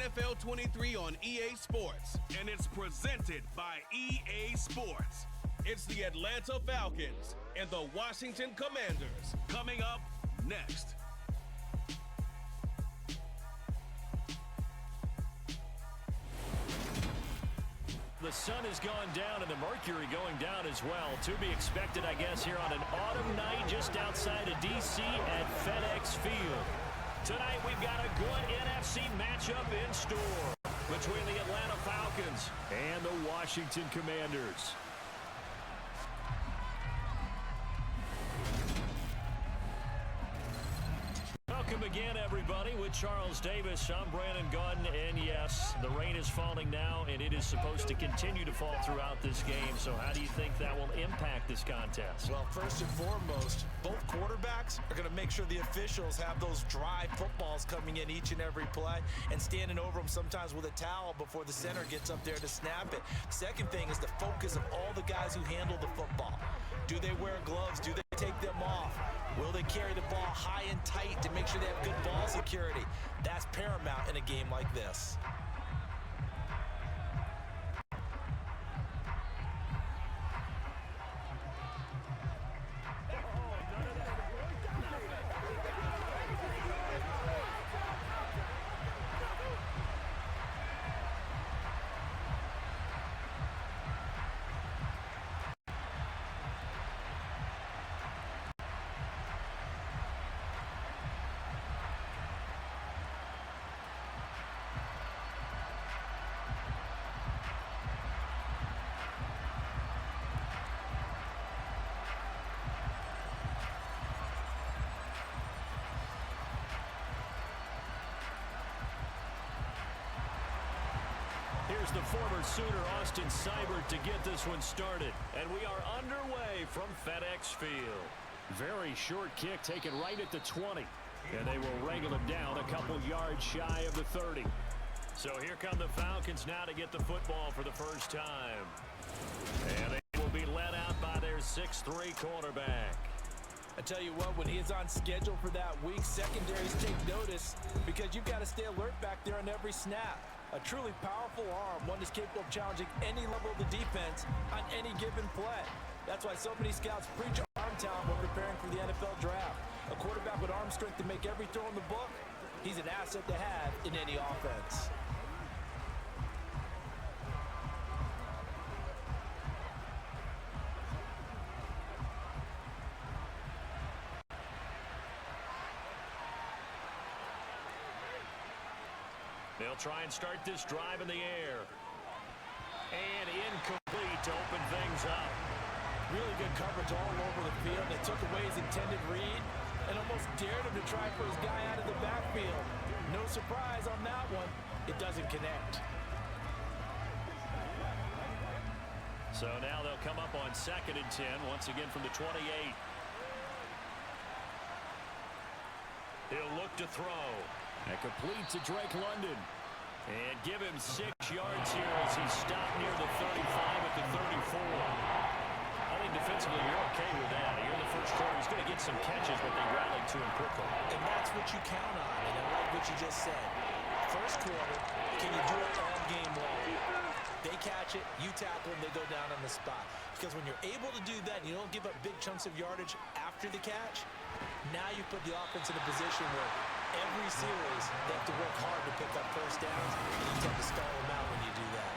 NFL 23 on EA Sports, and it's presented by EA Sports. It's the Atlanta Falcons and the Washington Commanders. Coming up next. The sun has gone down and the mercury going down as well. To be expected, I guess, here on an autumn night just outside of D.C. at FedEx Field. Tonight we've got a good NFC matchup in store between the Atlanta Falcons and the Washington Commanders. Welcome again, everybody, with Charles Davis. I'm Brandon Gordon, and yes, the rain is falling now, and it is supposed to continue to fall throughout this game. So how do you think that will impact this contest? Well, first and foremost, both quarterbacks are going to make sure the officials have those dry footballs coming in each and every play and standing over them sometimes with a towel before the center gets up there to snap it. Second thing is the focus of all the guys who handle the football. Do they wear gloves? Do they take them off? Will they carry the ball high and tight to make sure they have good ball security? That's paramount in a game like this. Here's the former Sooner, Austin Seibert, to get this one started. And we are underway from FedEx Field. Very short kick taken right at the 20. And they will wrangle him down a couple yards shy of the 30. So here come the Falcons now to get the football for the first time. And they will be led out by their 6'3" quarterback. I tell you what, when he is on schedule for that week, secondaries take notice because you've got to stay alert back there on every snap. A truly powerful arm, one that's capable of challenging any level of the defense on any given play. That's why so many scouts preach arm talent when preparing for the NFL draft. A quarterback with arm strength to make every throw in the book, he's an asset to have in any offense. They'll try and start this drive in the air. And incomplete to open things up. Really good coverage all over the field. They took away his intended read and almost dared him to try for his guy out of the backfield. No surprise on that one. It doesn't connect. So now they'll come up on 2nd and 10, once again from the 28. He'll look to throw. And complete to Drake London. And give him 6 yards here as he stopped near the 35 at the 34. I think defensively you're okay with that. Here in the first quarter, he's going to get some catches, but they rallied to him quickly. And that's what you count on, and I like what you just said. First quarter, can you do it all game long? They catch it, you tackle them, they go down on the spot. Because when you're able to do that and you don't give up big chunks of yardage after the catch, now you put the offense in a position where every series they have to work hard to pick up first downs, and you tend to stall them out when you do that.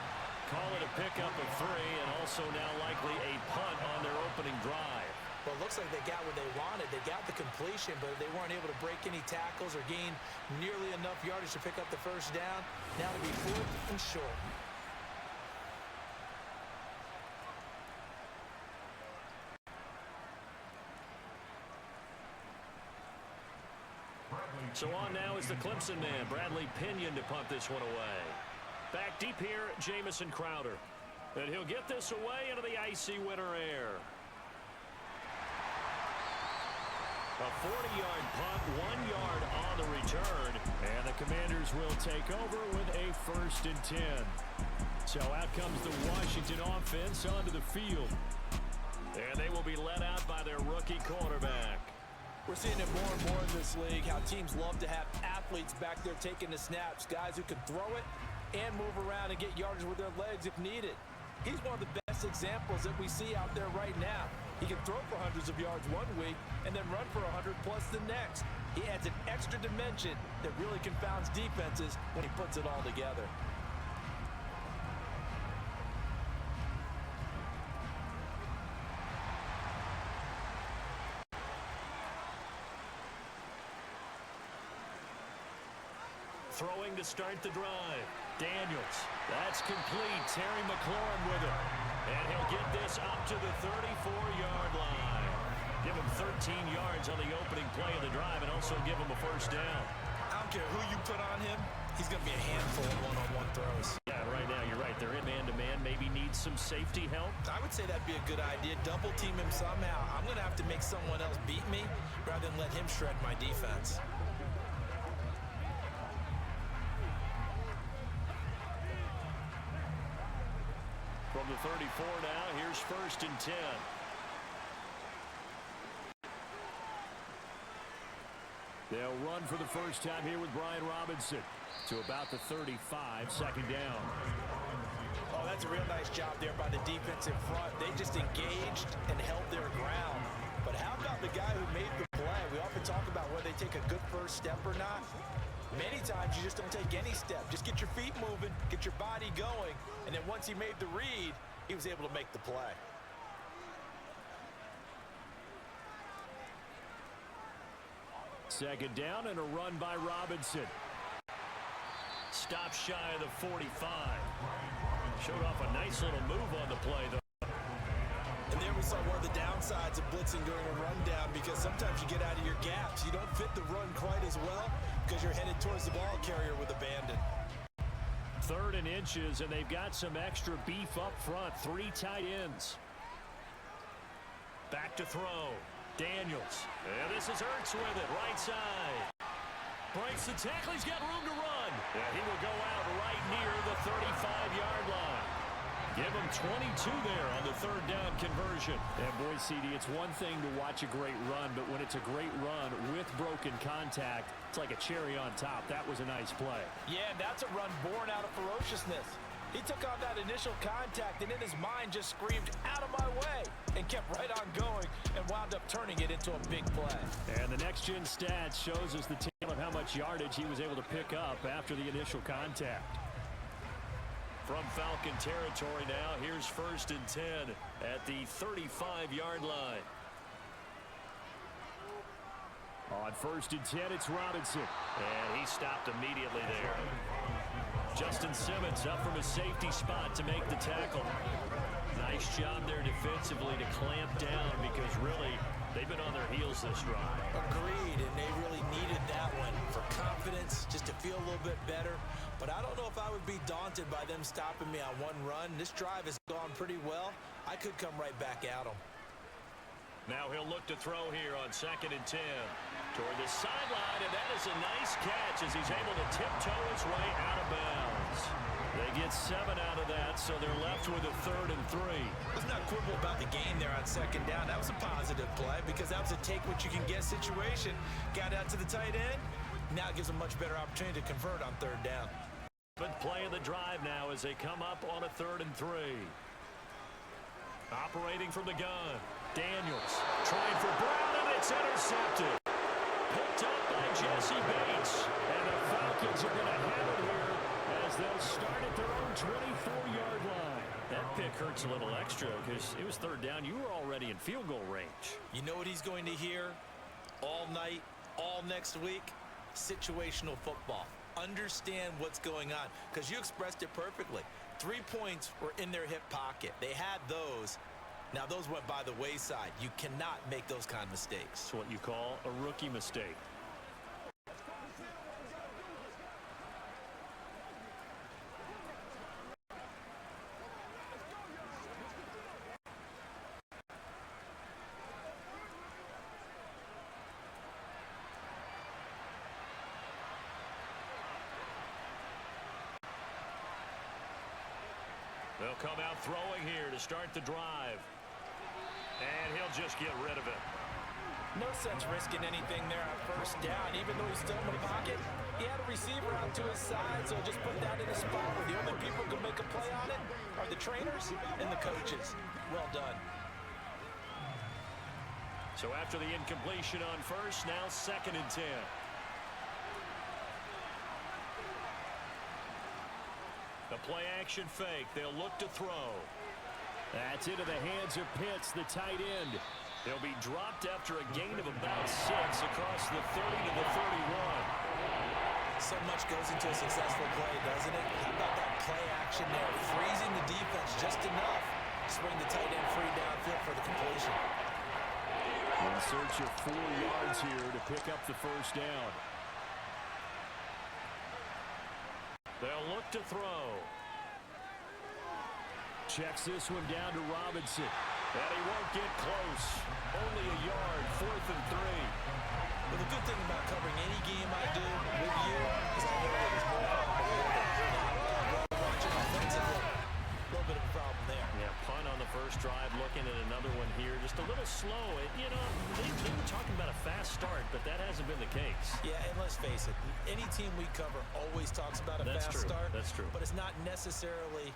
Call it a pickup of 3, and also now likely a punt on their opening drive. Well, it looks like they got what they wanted. They got the completion, but they weren't able to break any tackles or gain nearly enough yardage to pick up the first down. Now to be 4th and short. So on now is the Clemson man, Bradley Pinion, to punt this one away. Back deep here, Jamison Crowder. And he'll get this away into the icy winter air. A 40-yard punt, 1 yard on the return. And the Commanders will take over with a 1st and 10. So out comes the Washington offense onto the field. And they will be led out by their rookie quarterback. We're seeing it more and more in this league, how teams love to have athletes back there taking the snaps, guys who can throw it and move around and get yardage with their legs if needed. He's one of the best examples that we see out there right now. He can throw for hundreds of yards one week and then run for 100+ the next. He adds an extra dimension that really confounds defenses when he puts it all together. Throwing to start the drive. Daniels. That's complete. Terry McLaurin with it. And he'll get this up to the 34-yard line. Give him 13 yards on the opening play of the drive and also give him a first down. I don't care who you put on him. He's going to be a handful of one-on-one throws. Yeah, right now you're right. They're in man-to-man. Maybe needs some safety help. I would say that'd be a good idea. Double team him somehow. I'm going to have to make someone else beat me rather than let him shred my defense. From the 34 now, here's 1st and 10. They'll run for the first time here with Brian Robinson to about the 35, 2nd down. Oh, that's a real nice job there by the defense in front. They just engaged and held their ground. But how about the guy who made the play? We often talk about whether they take a good first step or not. Many times you just don't take any step. Just get your feet moving, get your body going, and then once he made the read, he was able to make the play. Second down and a run by Robinson. Stop shy of the 45. Showed off a nice little move on the play, though. And there we saw one of the downsides of blitzing during a rundown, because sometimes you get out of your gaps. You don't fit the run quite as well because you're headed towards the ball carrier with abandon. 3rd and inches, and they've got some extra beef up front. 3 tight ends. Back to throw. Daniels. And this is Ertz with it, right side. Breaks the tackle. He's got room to run. And he will go out right near the 35-yard line. Give him 22 there on the 3rd down conversion. And boy, CD, it's one thing to watch a great run, but when it's a great run with broken contact, it's like a cherry on top. That was a nice play. Yeah, that's a run born out of ferociousness. He took on that initial contact, and in his mind just screamed, "Out of my way," and kept right on going and wound up turning it into a big play. And the next-gen stats shows us the tale of how much yardage he was able to pick up after the initial contact. From Falcon territory now, here's 1st and 10 at the 35-yard line. On 1st and 10, it's Robinson. And he stopped immediately there. Justin Simmons up from his safety spot to make the tackle. Nice job there defensively to clamp down, because really they've been on their heels this drive. Agreed, and they really needed that one for confidence, just to feel a little bit better. But I don't know if I would be daunted by them stopping me on one run. This drive has gone pretty well. I could come right back at them. Now he'll look to throw here on 2nd and 10. Toward the sideline, and that is a nice catch as he's able to tiptoe his way out of bounds. They get 7 out of that, so they're left with a 3rd and 3. Let's not quibble about the gain there on 2nd down. That was a positive play, because that was a take-what-you-can-get situation. Got out to the tight end. Now it gives them much better opportunity to convert on 3rd down. But play of the drive now as they come up on a 3rd and 3. Operating from the gun. Daniels trying for Brown, and it's intercepted. Picked up by Jesse Bates. And the Falcons are going to have it here as they'll start at their own 24-yard line. That pick hurts a little extra because it was 3rd down. You were already in field goal range. You know what he's going to hear all night, all next week? Situational football. Understand what's going on, because you expressed it perfectly. 3 points were in their hip pocket. They had those. Now, those went by the wayside. You cannot make those kind of mistakes. It's what you call a rookie mistake. They'll come out throwing here to start the drive. And he'll just get rid of it. No sense risking anything there on first down. Even though he's still in the pocket, he had a receiver out to his side, so just put that in a spot where the only people who can make a play on it are the trainers and the coaches. Well done. So after the incompletion on first, now 2nd and 10. The play action fake. They'll look to throw. That's into the hands of Pitts, the tight end. They'll be dropped after a gain of about 6 across the 30 to the 31. So much goes into a successful play, doesn't it? How about that play action there? Freezing the defense just enough to swing the tight end free downfield for the completion. In search of 4 yards here to pick up the first down. They'll look to throw. Checks this one down to Robinson. And he won't get close. Only a yard, 4th and 3. Well, the good thing about covering any game I do with you is I know that it's more watching offensively. A little bit of a problem there. Yeah, punt on the first drive, looking at another one here. Just a little slow. You know, they were talking about a fast start, but that hasn't been the case. Yeah, and let's face it, any team we cover always talks about a fast start. That's true. But it's not necessarily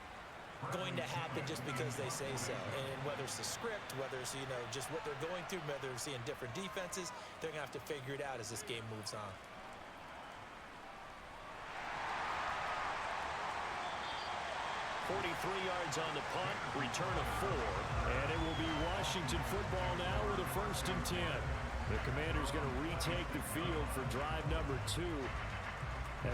going to happen just because they say so. And whether it's the script, whether it's, you know, just what they're going through, whether they're seeing different defenses, they're going to have to figure it out as this game moves on. .43 yards on the punt, return of 4, and it will be Washington football now with a 1st and 10. The Commanders going to retake the field for drive number 2.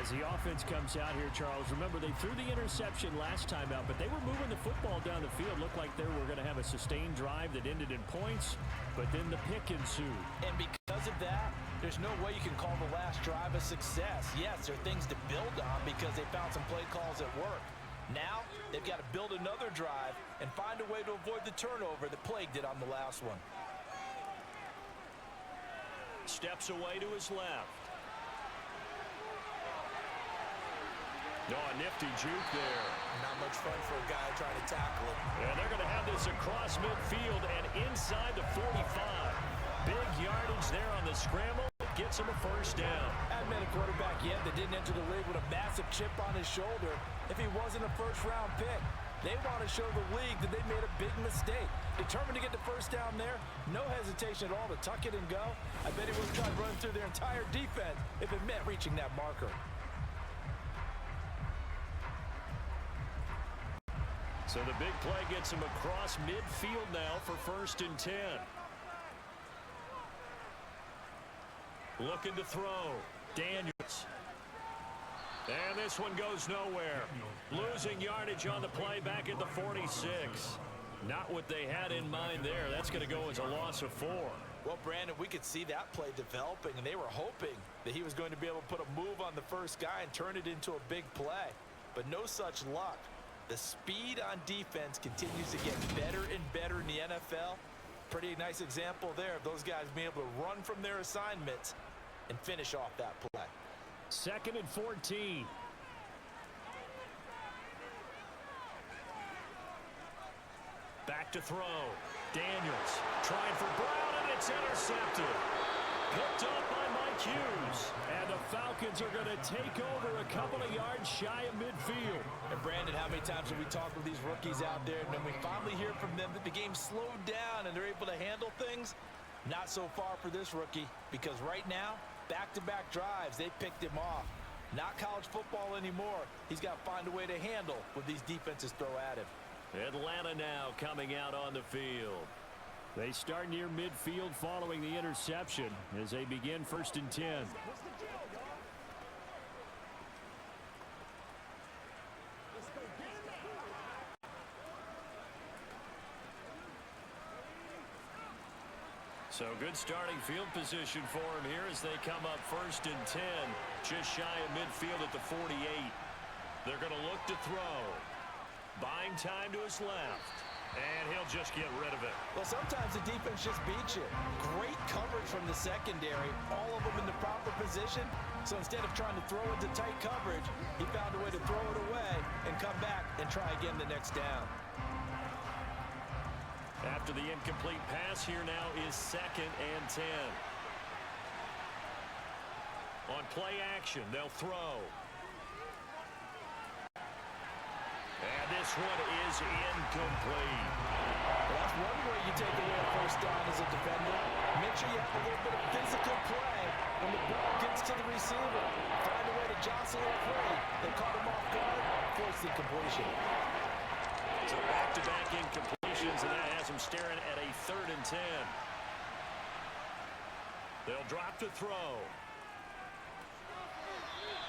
As the offense comes out here, Charles, remember they threw the interception last time out, but they were moving the football down the field. Looked like they were going to have a sustained drive that ended in points, but then the pick ensued. And because of that, there's no way you can call the last drive a success. Yes, there are things to build on because they found some play calls that work. Now, they've got to build another drive and find a way to avoid the turnover that plagued it on the last one. Steps away to his left. No, a nifty juke there. Not much fun for a guy trying to tackle it. And they're going to have this across midfield and inside the 45. Big yardage there on the scramble. Gets him a first down. I've met a quarterback yet that didn't enter the league with a massive chip on his shoulder if he wasn't a first-round pick. They want to show the league that they made a big mistake. Determined to get the first down there, no hesitation at all to tuck it and go. I bet he would have tried running through their entire defense if it meant reaching that marker. So the big play gets him across midfield now for 1st and 10. Looking to throw. Daniels. And this one goes nowhere. Losing yardage on the play back at the 46. Not what they had in mind there. That's going to go as a loss of 4. Well, Brandon, we could see that play developing, and they were hoping that he was going to be able to put a move on the first guy and turn it into a big play. But no such luck. The speed on defense continues to get better and better in the NFL. Pretty nice example there of those guys being able to run from their assignments and finish off that play. 2nd and 14. Back to throw. Daniels trying for Brown, and it's intercepted. Picked up by Mike Hughes. And the Falcons are going to take over a couple of yards shy of midfield. And Brandon, how many times have we talked with these rookies out there, and then we finally hear from them that the game slowed down and they're able to handle things? Not so far for this rookie, because right now, back-to-back drives, they picked him off. Not college football anymore. He's got to find a way to handle what these defenses throw at him. Atlanta now coming out on the field. They start near midfield following the interception as they begin 1st and 10. So good starting field position for him here as they come up 1st and 10. Just shy of midfield at the 48. They're going to look to throw. Buying time to his left. And he'll just get rid of it. Well, sometimes the defense just beats you. Great coverage from the secondary. All of them in the proper position. So instead of trying to throw into tight coverage, he found a way to throw it away and come back and try again the next down. After the incomplete pass, here now is 2nd and 10. On play action, they'll throw. And this one is incomplete. Well, that's one way you take away a first down as a defender. Make sure you have a little bit of physical play when the ball gets to the receiver. Find a way to jostle it free. They caught him off guard, forced the completion. So back-to-back incompletions, and that has him staring at a 3rd and 10. They'll drop to throw.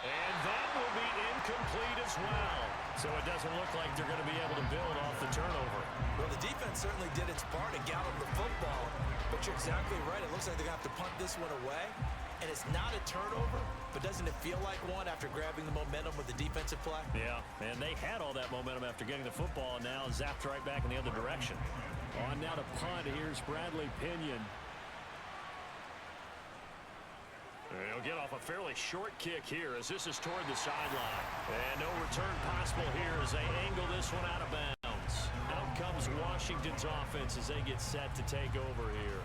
And that will be incomplete as well. So it doesn't look like they're going to be able to build off the turnover. Well, the defense certainly did its part and galloped the football. But you're exactly right. It looks like they're going to have to punt this one away. And it's not a turnover, but doesn't it feel like one after grabbing the momentum with the defensive play? Yeah, and they had all that momentum after getting the football, and now zapped right back in the other direction. On now to punt. Here's Bradley Pinion. He'll get off a fairly short kick here as this is toward the sideline. And no return possible here as they angle this one out of bounds. Out comes Washington's offense as they get set to take over here.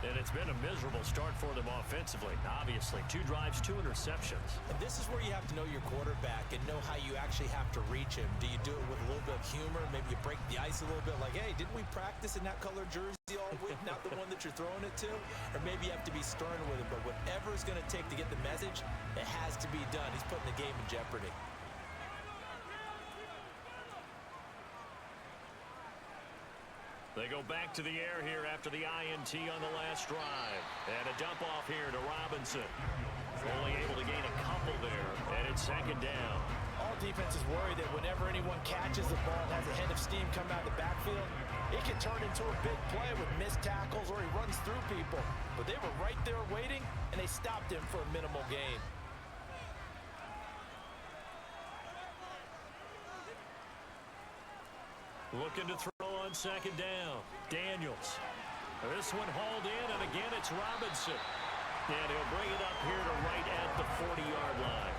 And it's been a miserable start for them offensively. Obviously, 2 drives, 2 interceptions. And this is where you have to know your quarterback and know how you actually have to reach him. Do you do it with a little bit of humor? Maybe you break the ice a little bit like, hey, didn't we practice in that color jersey all week? Not the one that you're throwing it to? Or maybe you have to be stern with him. But whatever it's going to take to get the message, it has to be done. He's putting the game in jeopardy. They go back to the air here after the INT on the last drive. And a dump off here to Robinson. Only able to gain a couple there. And it's 2nd down. All defenses worry that whenever anyone catches the ball and has a head of steam come out of the backfield, it can turn into a big play with missed tackles or he runs through people. But they were right there waiting, and they stopped him for a minimal gain. Looking to throw on 2nd down. Daniels. This one hauled in, and again it's Robinson. And he'll bring it up here to right at the 40-yard line.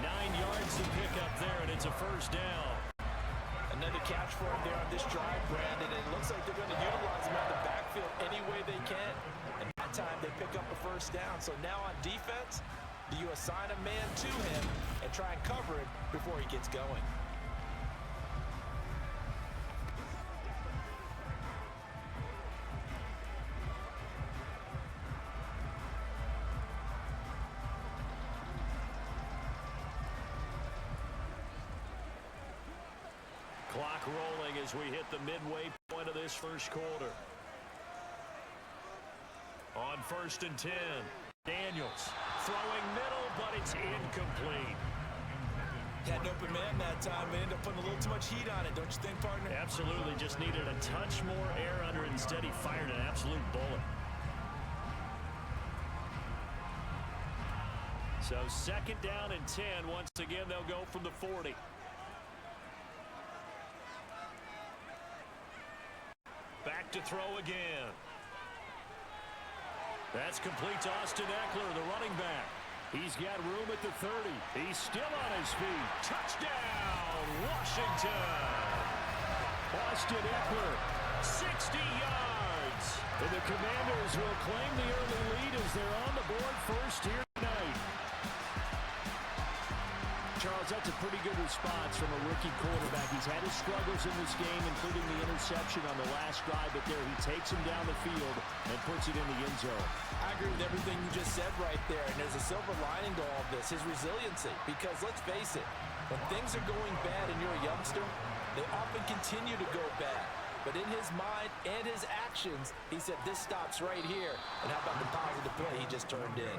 9 yards to pick up there, and it's a 1st down. Another catch for him there on this drive, Brandon. And it looks like they're going to utilize him out of the backfield any way they can. And that time they pick up a 1st down. So now on defense, do you assign a man to him and try and cover it before he gets going? Clock rolling as we hit the midway point of this 1st quarter. On 1st and 10, Daniels throwing middle, but it's incomplete. Had an open man that time. They ended up putting a little too much heat on it, don't you think, partner? Absolutely. Just needed a touch more air under it. Instead, he fired an absolute bullet. So 2nd down and 10. Once again, they'll go from the 40. Back to throw again. That's complete to Austin Eckler, the running back. He's got room at the 30. He's still on his feet. Touchdown, Washington. Austin Eckler, 60 yards. And the Commanders will claim the early lead as they're on the board first here tonight. Charles, that's a pretty good response from a rookie quarterback. He's had his struggles in this game, including the interception on the last drive, but there he takes him down the field and puts it in the end zone. I agree with everything you just said right there, and there's a silver lining to all of this, his resiliency. Because let's face it, when things are going bad and you're a youngster, they often continue to go bad. But in his mind and his actions, he said, this stops right here. And how about the positive play he just turned in?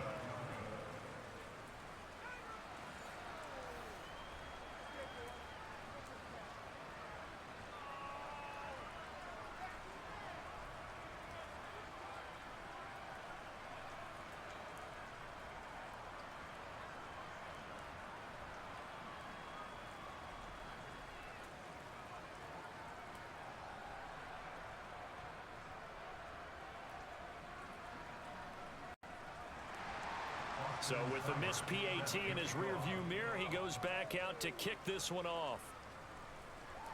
So with the missed PAT in his rearview mirror, he goes back out to kick this one off.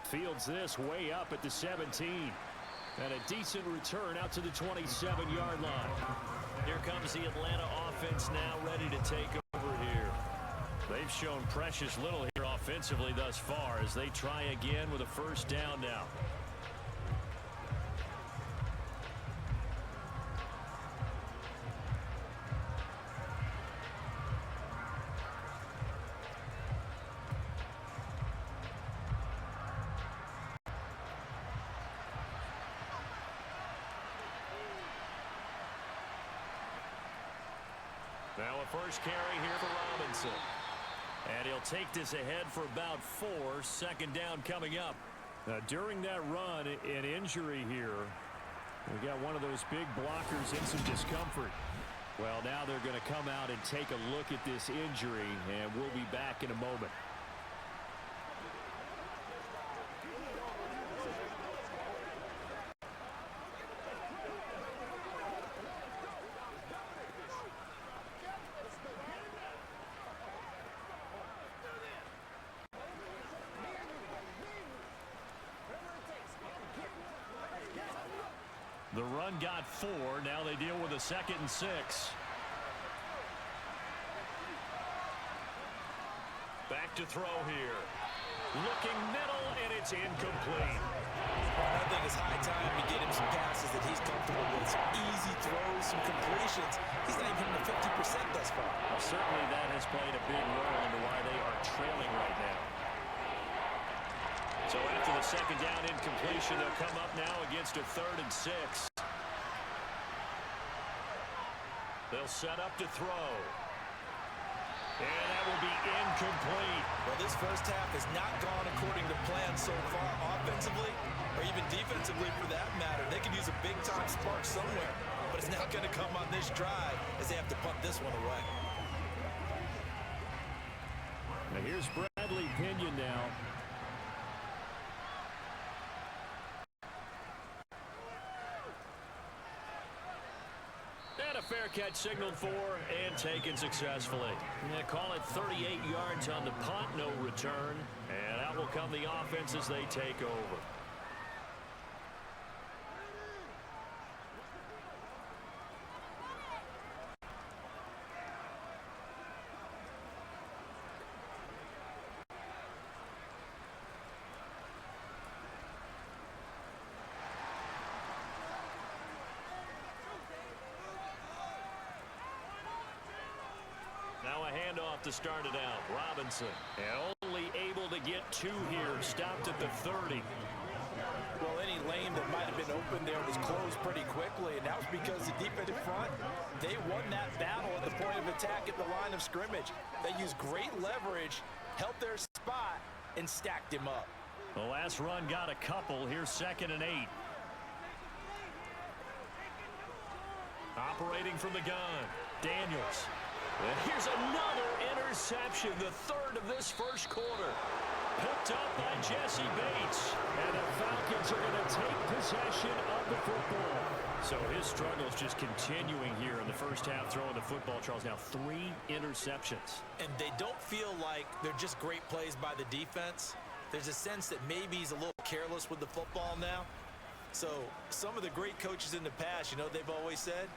Fields this way up at the 17. And a decent return out to the 27-yard line. Here comes the Atlanta offense now ready to take over here. They've shown precious little here offensively thus far as they try again with a first down now. Now a first carry here for Robinson. And he'll take this ahead for about 4. Second down coming up. During that run, an injury here. We got one of those big blockers in some discomfort. Well, now they're going to come out and take a look at this injury, and we'll be back in a moment. The run got 4. Now they deal with a 2nd and 6. Back to throw here. Looking middle, and it's incomplete. I think it's high time to get him some passes that he's comfortable with. Some easy throws, some completions. He's not even hitting the 50% thus far. Well, certainly that has played a big role into why they are trailing right now. So after the second down incompletion, they'll come up now against a 3rd and 6. They'll set up to throw. And that will be incomplete. Well, this first half has not gone according to plan so far offensively or even defensively for that matter. They could use a big-time spark somewhere, but it's not going to come on this drive as they have to punt this one away. Now here's Bradley Pinion now. And a fair catch signaled for and taken successfully. Yeah, call it 38 yards on the punt, no return. And out will come the offense as they take over. Now a handoff to start it out. Robinson, and only able to get 2 here. Stopped at the 30. Well, any lane that might have been open there was closed pretty quickly, and that was because the defensive front, they won that battle at the point of attack at the line of scrimmage. They used great leverage, held their spot, and stacked him up. The last run got a couple. Here's 2nd and 8. Operating from the gun, Daniels. And here's another interception, the 3rd of this first quarter. Picked up by Jesse Bates. And the Falcons are going to take possession of the football. So his struggles just continuing here in the first half throwing the football, Charles. Now 3 interceptions. And they don't feel like they're just great plays by the defense. There's a sense that maybe he's a little careless with the football now. So some of the great coaches in the past, you know, they've always said,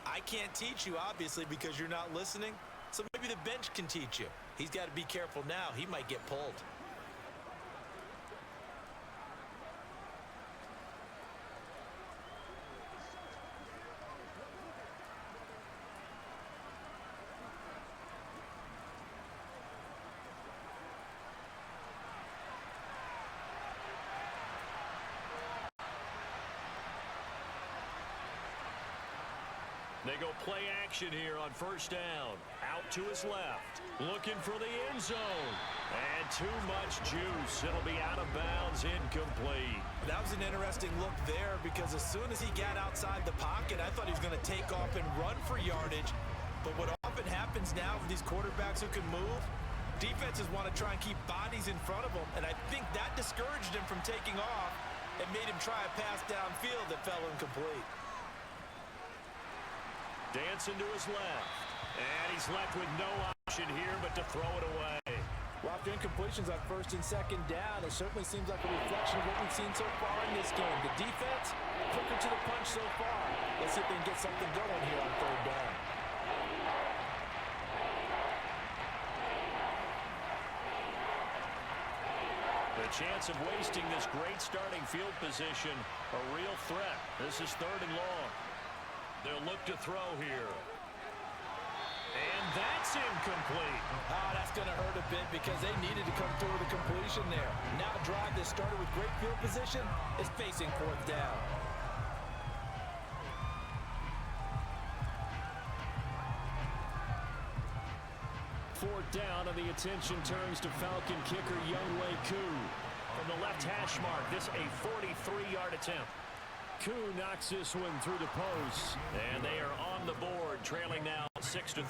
I can't teach you, obviously, because you're not listening. So maybe the bench can teach you. He's got to be careful now. He might get pulled. They go play action here on first down. Out to his left. Looking for the end zone. And too much juice. It'll be out of bounds, incomplete. That was an interesting look there because as soon as he got outside the pocket, I thought he was going to take off and run for yardage. But what often happens now with these quarterbacks who can move, defenses want to try and keep bodies in front of them. And I think that discouraged him from taking off and made him try a pass downfield that fell incomplete. Dancing to his left. And he's left with no option here but to throw it away. Well, after incompletions on first and second down, it certainly seems like a reflection of what we've seen so far in this game. The defense, quicker to the punch so far. Let's see if they can get something going here on third down. The chance of wasting this great starting field position, a real threat. This is third and long. They'll look to throw here. And that's incomplete. That's going to hurt a bit because they needed to come through with a completion there. Now a drive that started with great field position is facing fourth down. Fourth down, and the attention turns to Falcon kicker Younghoe Koo. From the left hash mark, this a 43-yard attempt. Koo knocks this one through the post, and they are on the board, trailing now 6-3.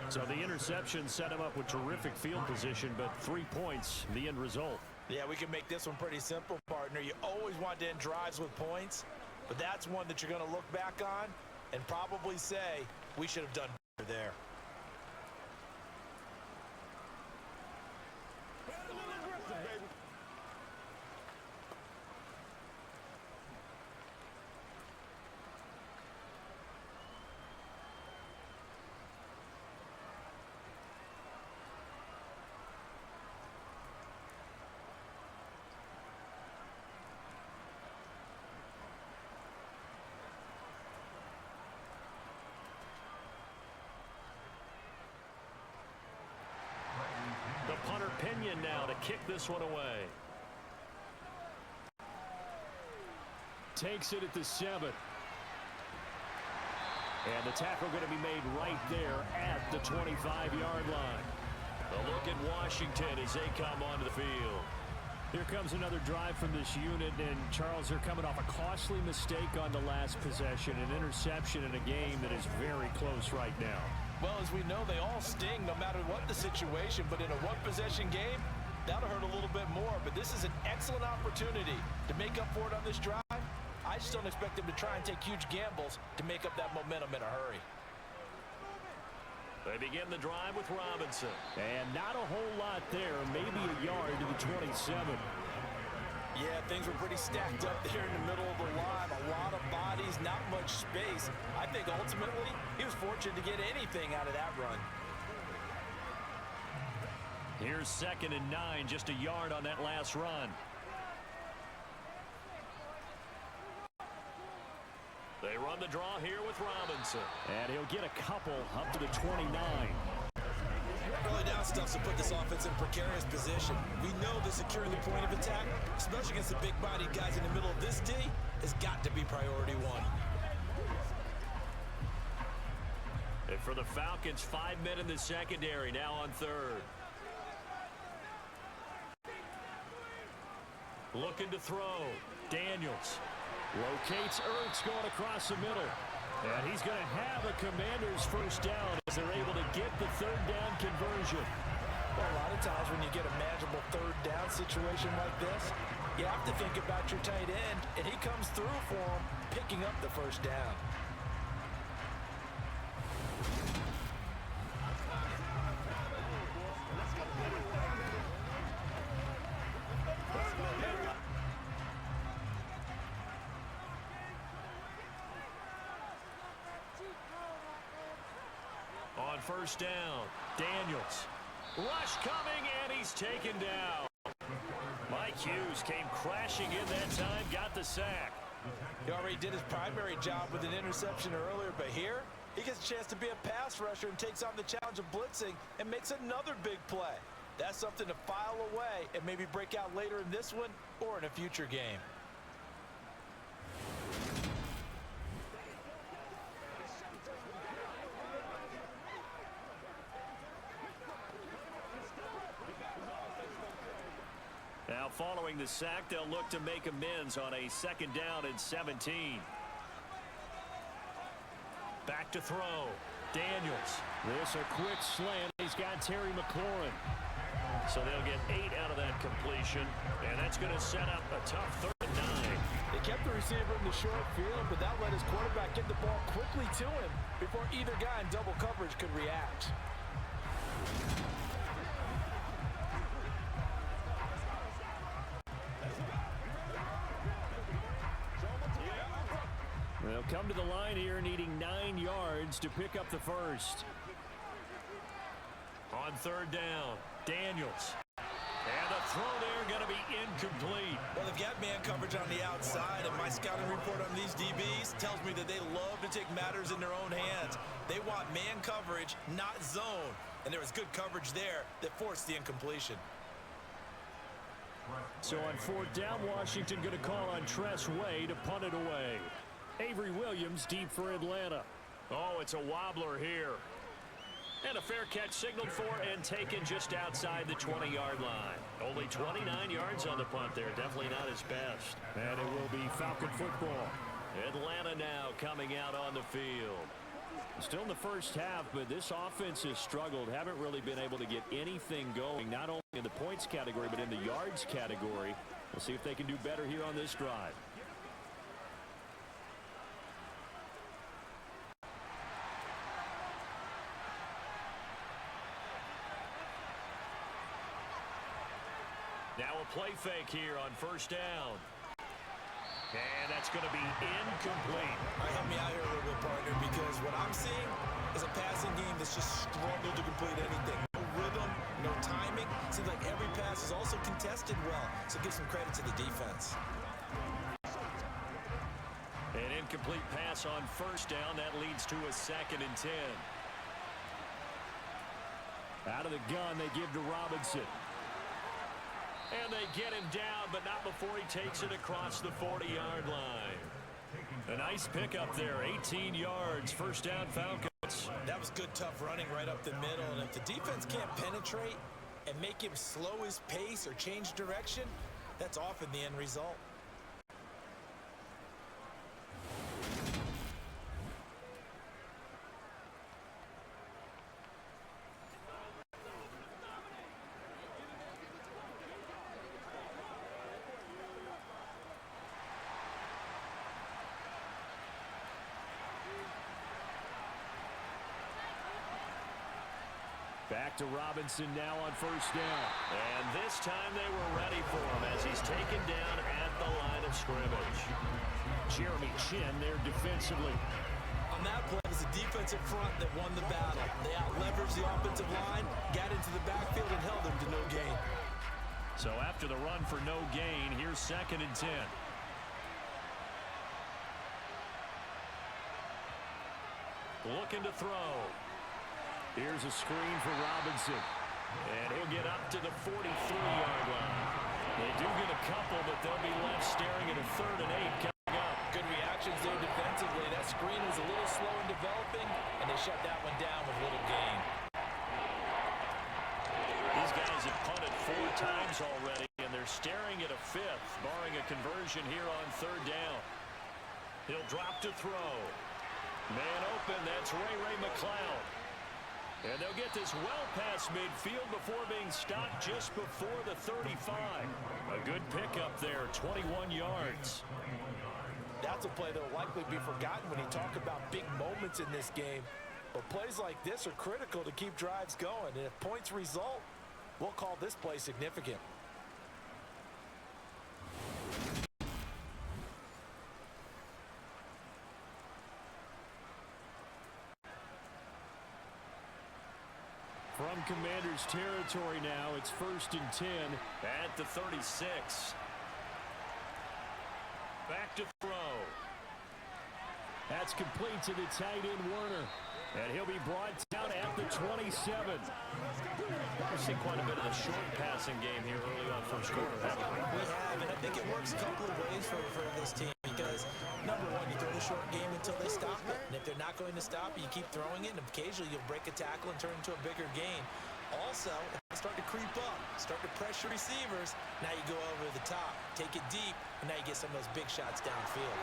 So the interception set him up with terrific field position, but 3 points, the end result. Yeah, we can make this one pretty simple, partner. You always want to end drives with points, but that's one that you're going to look back on and probably say, we should have done better there. The punter Pinion now to kick this one away. Takes it at the 7. And the tackle going to be made right there at the 25-yard line. A look at Washington as they come onto the field. Here comes another drive from this unit, and Charles, they're coming off a costly mistake on the last possession, an interception in a game that is very close right now. Well, as we know, they all sting no matter what the situation, but in a one-possession game, that'll hurt a little bit more. But this is an excellent opportunity to make up for it on this drive. I just don't expect them to try and take huge gambles to make up that momentum in a hurry. They begin the drive with Robinson. And not a whole lot there, maybe a yard to the 27. Yeah, things were pretty stacked up there in the middle of the line. A lot of bodies, not much space. I think ultimately he was fortunate to get anything out of that run. Here's 2nd and 9, just a yard on that last run. They run the draw here with Robinson. And he'll get a couple up to the 29. Early down stuff to put this offense in a precarious position. We know that securing the point of attack, especially against the big-bodied guys in the middle of this D, has got to be priority one. And for the Falcons, 5 men in the secondary, now on third. Looking to throw. Daniels locates Ertz going across the middle. And he's going to have a Commanders first down as they're able to get the third down conversion. Well, a lot of times when you get a manageable third down situation like this, you have to think about your tight end, and he comes through for him, picking up the first down. On first down, Daniels. Rush coming, and he's taken down. Mike Hughes came crashing in that time, got the sack. He already did his primary job with an interception earlier, but here he gets a chance to be a pass rusher and takes on the challenge of blitzing and makes another big play. That's something to file away and maybe break out later in this one or in a future game. Now following the sack, they'll look to make amends on a 2nd down and 17. Back to throw. Daniels. This a quick slant. He's got Terry McLaurin. So they'll get 8 out of that completion, and that's going to set up a tough 3rd and 9. They kept the receiver in the short field, but that let his quarterback get the ball quickly to him before either guy in double coverage could react. They'll come to the line here needing 9 yards to pick up the first. On third down, Daniels. And the throw there going to be incomplete. Well, they've got man coverage on the outside, and my scouting report on these DBs tells me that they love to take matters in their own hands. They want man coverage, not zone. And there was good coverage there that forced the incompletion. So on fourth down, Washington going to call on Tress Way to punt it away. Avery Williams deep for Atlanta. Oh, it's a wobbler here. And a fair catch signaled for and taken just outside the 20-yard line. Only 29 yards on the punt there. Definitely not his best. And it will be Falcon football. Atlanta now coming out on the field. Still in the first half, but this offense has struggled. Haven't really been able to get anything going, not only in the points category, but in the yards category. We'll see if they can do better here on this drive. Now a play fake here on first down. And that's going to be incomplete. All right, help me out here a little bit, partner, because what I'm seeing is a passing game that's just struggled to complete anything. No rhythm, no timing. Seems like every pass is also contested well, so give some credit to the defense. An incomplete pass on first down. That leads to a 2nd and 10. Out of the gun, they give to Robinson. And they get him down, but not before he takes it across the 40-yard line. A nice pickup there, 18 yards, first down Falcons. That was good, tough running right up the middle. And if the defense can't penetrate and make him slow his pace or change direction, that's often the end result. Back to Robinson now on first down. And this time they were ready for him as he's taken down at the line of scrimmage. Jeremy Chin there defensively. On that play, it was the defensive front that won the battle. They out-leveraged the offensive line, got into the backfield, and held them to no gain. So after the run for no gain, here's 2nd and 10. Looking to throw. Here's a screen for Robinson. And he'll get up to the 43-yard line. They do get a couple, but they'll be left staring at a 3rd and 8 coming up. Good reactions there defensively. That screen was a little slow in developing, and they shut that one down with little gain. These guys have punted 4 times already, and they're staring at a 5th, barring a conversion here on 3rd down. He'll drop to throw. Man open, that's Ray McLeod. And they'll get this well past midfield before being stopped just before the 35. A good pickup there, 21 yards. That's a play that will likely be forgotten when you talk about big moments in this game. But plays like this are critical to keep drives going. And if points result, we'll call this play significant. From Commanders territory now, it's 1st and 10 at the 36. Back to throw. That's complete to the tight end Werner. And he'll be brought down at the 27. We've seen quite a bit of the short passing game here early on first quarter, haven't we? We have, and I think it works a couple of ways for this team because, number one, you throw the short game until they stop it. And if they're not going to stop it, you keep throwing it, and occasionally you'll break a tackle and turn it into a bigger gain. Also, if they start to creep up, start to pressure receivers, now you go over the top, take it deep, and now you get some of those big shots downfield.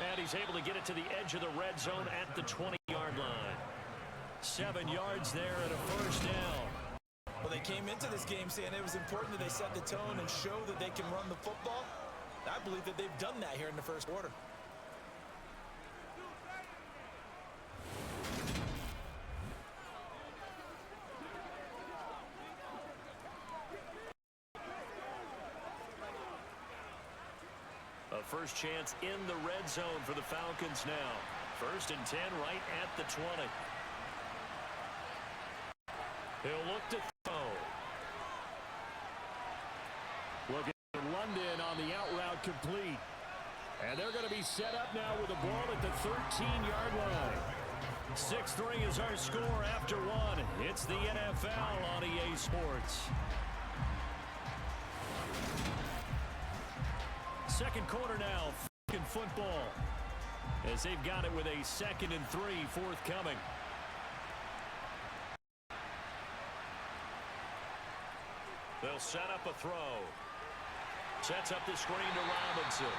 And he's able to get it to the edge of the red zone at the 20-yard line. 7 yards there and a first down. Well, they came into this game saying it was important that they set the tone and show that they can run the football. I believe that they've done that here in the first quarter. A first chance in the red zone for the Falcons now. 1st and 10 right at the 20. He'll look to throw. Looking for London on the out route complete. And they're going to be set up now with the ball at the 13-yard line. 6-3 is our score after one. It's the NFL on EA Sports. Second quarter now, Falcon football, as they've got it with a 2nd and 3 forthcoming. They'll set up a throw. Sets up the screen to Robinson.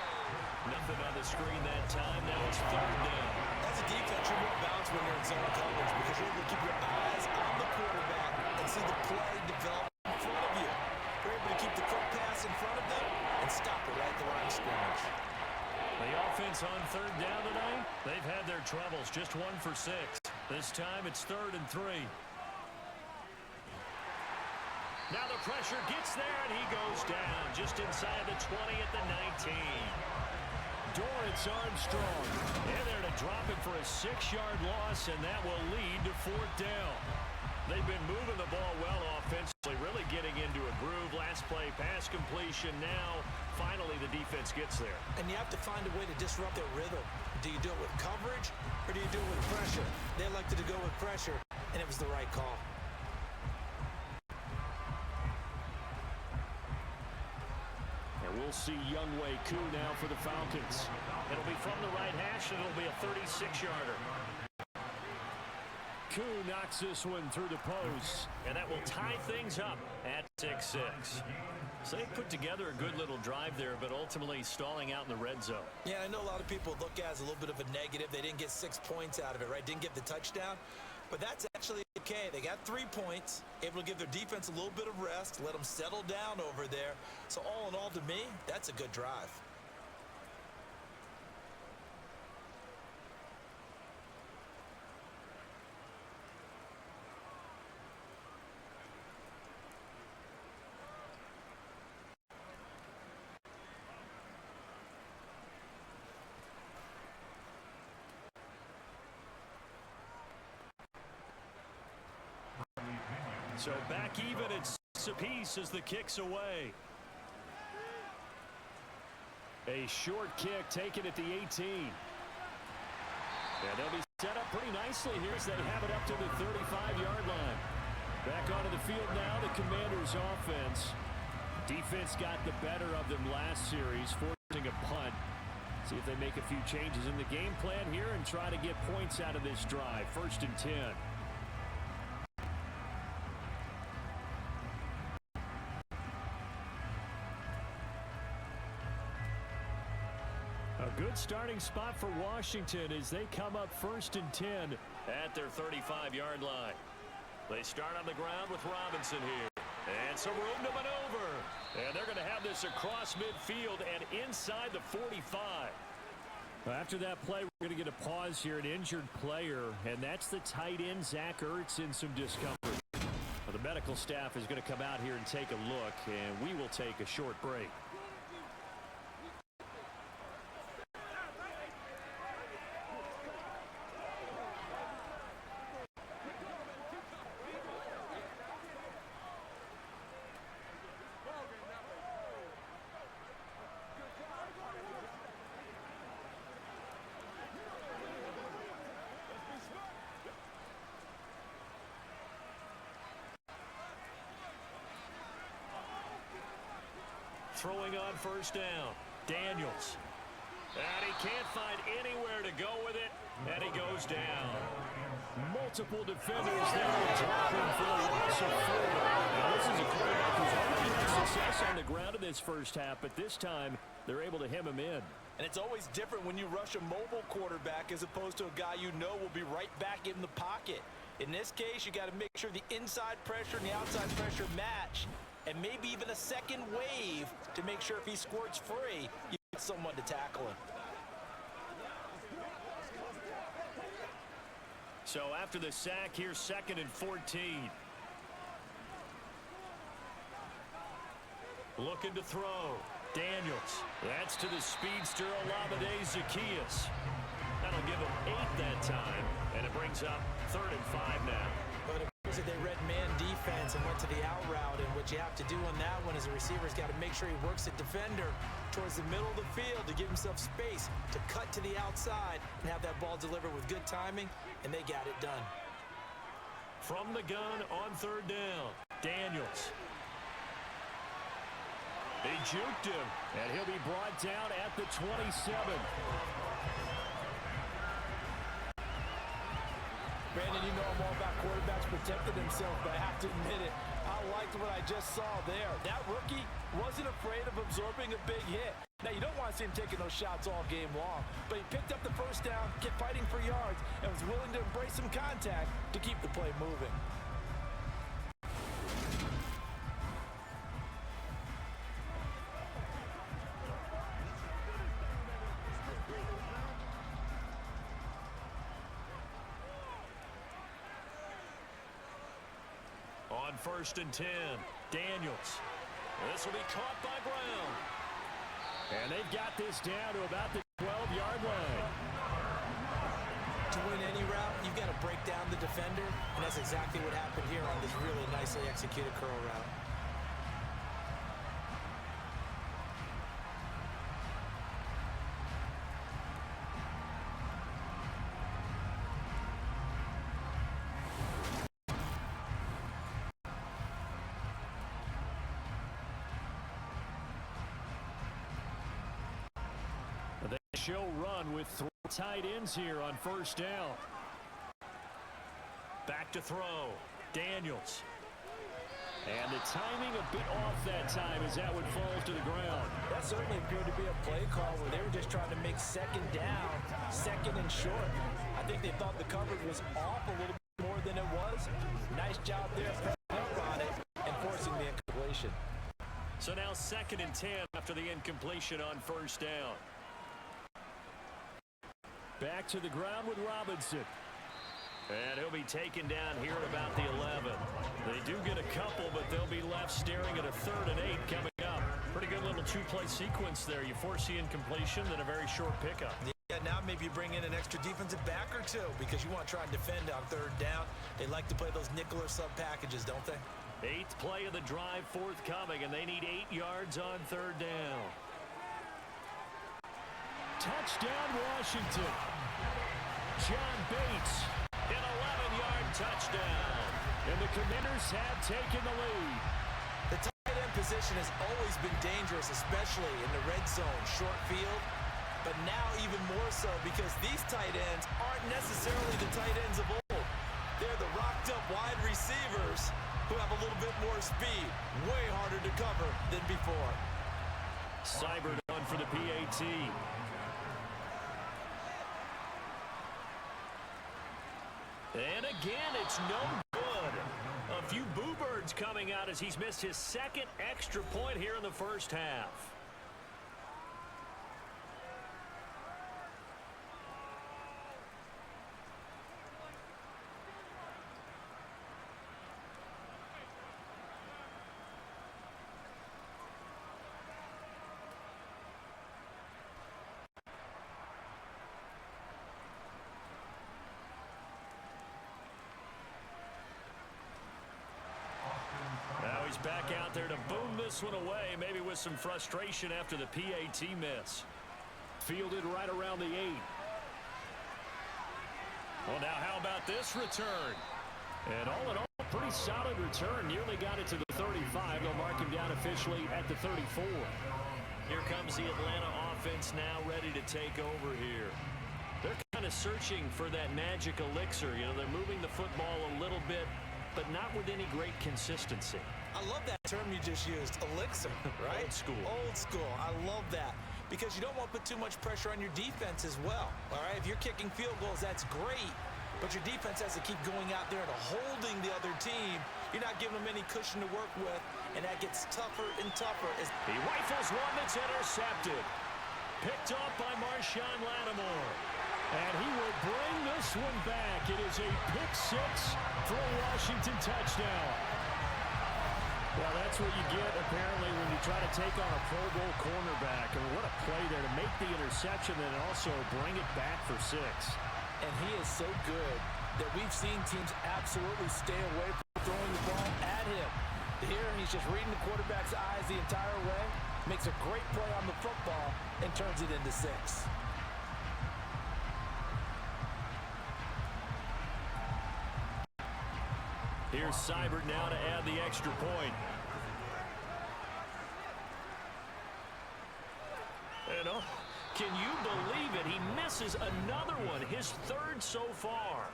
Nothing on the screen that time. Now it's 3rd down. As a defense, you're more balanced when you're in zone coverage because you're able to keep your eyes on the quarterback and see the play develop in front of you. You're able to keep the quick pass in front of them and stop it right at the line of scrimmage. The offense on 3rd down tonight, they've had their troubles. Just 1 for 6. This time it's 3rd and 3. Now the pressure gets there, and he goes down just inside the 20 at the 19. Dorrance Armstrong in there to drop it for a 6-yard loss, and that will lead to 4th down. They've been moving the ball well offensively, really getting into a groove. Last play, pass completion. Now, finally, the defense gets there. And you have to find a way to disrupt their rhythm. Do you do it with coverage, or do you do it with pressure? They elected to go with pressure, and it was the right call. We'll see Younghoe Koo now for the Falcons. It'll be from the right hash, and it'll be a 36-yarder. Koo knocks this one through the post, and that will tie things up at 6-6. So they put together a good little drive there, but ultimately stalling out in the red zone. Yeah, I know a lot of people look at it as a little bit of a negative. They didn't get 6 points out of it, right? Didn't get the touchdown. But that's actually okay. They got 3 points, able to give their defense a little bit of rest, let them settle down over there. So all in all, to me, that's a good drive. So back even at 6 apiece as the kick's away. A short kick taken at the 18. And they'll be set up pretty nicely here as they have it up to the 35-yard line. Back onto the field now, the Commanders' offense. Defense got the better of them last series, forcing a punt. See if they make a few changes in the game plan here and try to get points out of this drive. 1st and 10. A good starting spot for Washington as they come up 1st and 10 at their 35-yard line. They start on the ground with Robinson here. And some room to maneuver. And they're going to have this across midfield and inside the 45. After that play, we're going to get a pause here, an injured player, and that's the tight end, Zach Ertz, in some discomfort. Well, the medical staff is going to come out here and take a look, and we will take a short break. Throwing on 1st down, Daniels. And he can't find anywhere to go with it, and he goes down. Multiple defenders there to drop him for the loss of 4. Now this is a quarterback who's already had success on the ground in this first half, but this time they're able to hem him in. And it's always different when you rush a mobile quarterback as opposed to a guy you know will be right back in the pocket. In this case, you got to make sure the inside pressure and the outside pressure match, and maybe even a second wave to make sure if he squirts free, you get someone to tackle him. So after the sack, here's 2nd and 14. Looking to throw. Daniels. That's to the speedster Olamide Zaccheaus. That'll give him 8 that time, and it brings up 3rd and 5 now. But it appears that they read man defense and went to the out route, and what you have to do on that one is the receiver's got to make sure he works the defender towards the middle of the field to give himself space to cut to the outside and have that ball delivered with good timing, and they got it done. From the gun on 3rd down, Daniels. He juked him, and he'll be brought down at the 27. Brandon, you know I'm all about quarterbacks protecting themselves, but I have to admit it, I liked what I just saw there. That rookie wasn't afraid of absorbing a big hit. Now, you don't want to see him taking those shots all game long, but he picked up the first down, kept fighting for yards, and was willing to embrace some contact to keep the play moving. On 1st and 10, Daniels. This will be caught by Brown. And they've got this down to about the 12-yard line. To win any route, you've got to break down the defender, and that's exactly what happened here on this really nicely executed curl route. Show run with 3 tight ends here on 1st down. Back to throw. Daniels. And the timing a bit off that time as that one falls to the ground. That certainly appeared to be a play call where they were just trying to make 2nd down, 2nd and short. I think they thought the coverage was off a little bit more than it was. Nice job there picking up on it and forcing the incompletion. So now 2nd and 10 after the incompletion on 1st down. Back to the ground with Robinson. And he'll be taken down here at about the 11. They do get a couple, but they'll be left staring at a 3rd and 8 coming up. Pretty good little 2-play sequence there. You force the incompletion, then a very short pickup. Yeah, now maybe you bring in an extra defensive back or two because you want to try and defend on 3rd down. They like to play those nickel or sub packages, don't they? 8th play of the drive forthcoming, and they need 8 yards on 3rd down. Touchdown, Washington. John Bates, an 11-yard touchdown. And the Commanders have taken the lead. The tight end position has always been dangerous, especially in the red zone, short field. But now even more so because these tight ends aren't necessarily the tight ends of old. They're the rocked-up wide receivers who have a little bit more speed. Way harder to cover than before. Seibert on for the PAT. And again, it's no good. A few boo birds coming out as he's missed his 2nd extra point here in the 1st half. Back out there to boom this one away, maybe with some frustration after the PAT miss. Fielded right around the 8. Well, now how about this return? And all in all, pretty solid return. Nearly got it to the 35. They'll mark him down officially at the 34. Here comes the Atlanta offense now ready to take over here. They're kind of searching for that magic elixir. You know, they're moving the football a little bit, but not with any great consistency. I love that term you just used, elixir, right? Old school. Old school. I love that because you don't want to put too much pressure on your defense as well, all right? If you're kicking field goals, that's great, but your defense has to keep going out there and holding the other team. You're not giving them any cushion to work with, and that gets tougher and tougher. He rifles one that's intercepted. Picked off by Marshawn Lattimore. And he will bring this one back. It is a pick 6 for a Washington touchdown. Well, that's what you get, apparently, when you try to take on a Pro Bowl cornerback. I mean, what a play there to make the interception and also bring it back for 6. And he is so good that we've seen teams absolutely stay away from throwing the ball at him. Here, he's just reading the quarterback's eyes the entire way, makes a great play on the football, and turns it into 6. Here's Seibert now to add the extra point. And can you believe it? He misses another one, his 3rd so far.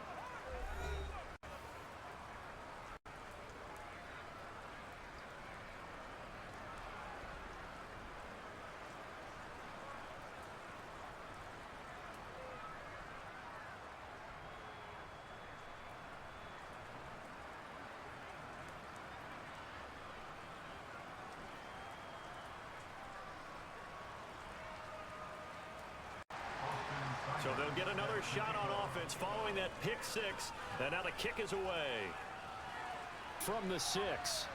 So they'll get another shot on offense following that pick 6. And now the kick is away from the 6.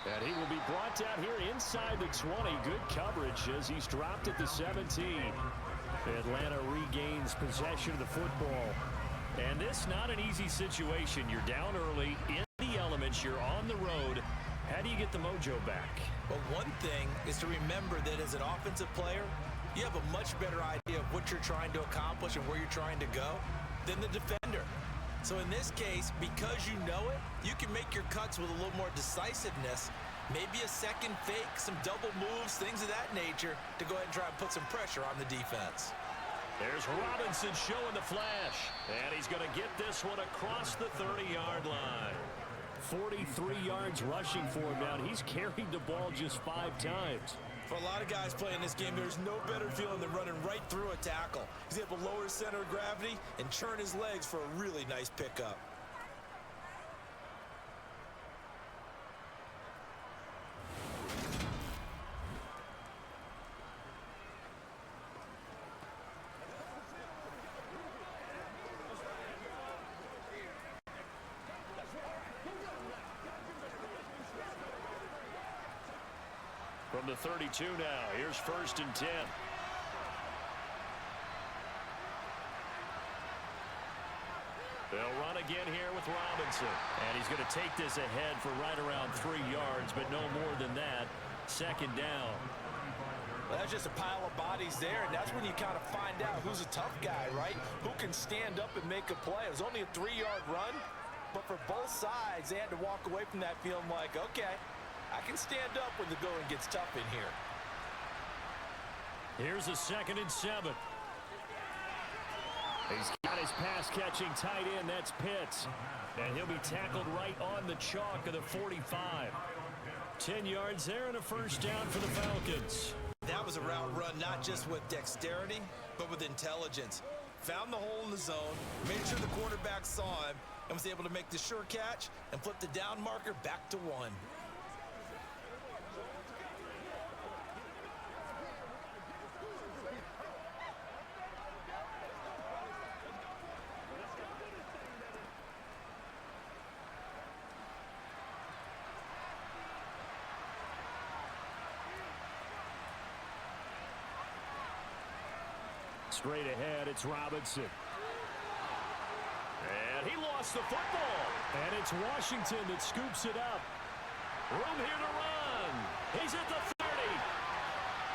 And he will be brought down here inside the 20. Good coverage as he's dropped at the 17. Atlanta regains possession of the football. And this not an easy situation. You're down early in the elements. You're on the road. How do you get the mojo back? Well, one thing is to remember that as an offensive player, you have a much better idea of what you're trying to accomplish and where you're trying to go than the defender. So in this case, because you know it, you can make your cuts with a little more decisiveness, maybe a second fake, some double moves, things of that nature, to go ahead and try and put some pressure on the defense. There's Robinson showing the flash, and he's going to get this one across the 30-yard line. 43 yards rushing for him now. He's carried the ball just 5 times. For a lot of guys playing this game, there's no better feeling than running right through a tackle. He's able to lower his center of gravity and churn his legs for a really nice pickup. From the 32 now, here's 1st and 10. They'll run again here with Robinson. And he's going to take this ahead for right around 3 yards, but no more than that. 2nd down. Well, that's just a pile of bodies there, and that's when you kind of find out who's a tough guy, right? Who can stand up and make a play. It was only a 3-yard run, but for both sides, they had to walk away from that feeling like, okay, I can stand up when the going gets tough in here. Here's a 2nd and 7. He's got his pass-catching tight end. That's Pitts. And he'll be tackled right on the chalk of the 45. 10 yards there and a 1st down for the Falcons. That was a route run not just with dexterity, but with intelligence. Found the hole in the zone, made sure the quarterback saw him, and was able to make the sure catch and flip the down marker back to 1. Straight ahead, it's Robinson. And he lost the football. And it's Washington that scoops it up. Room here to run. He's at the 30.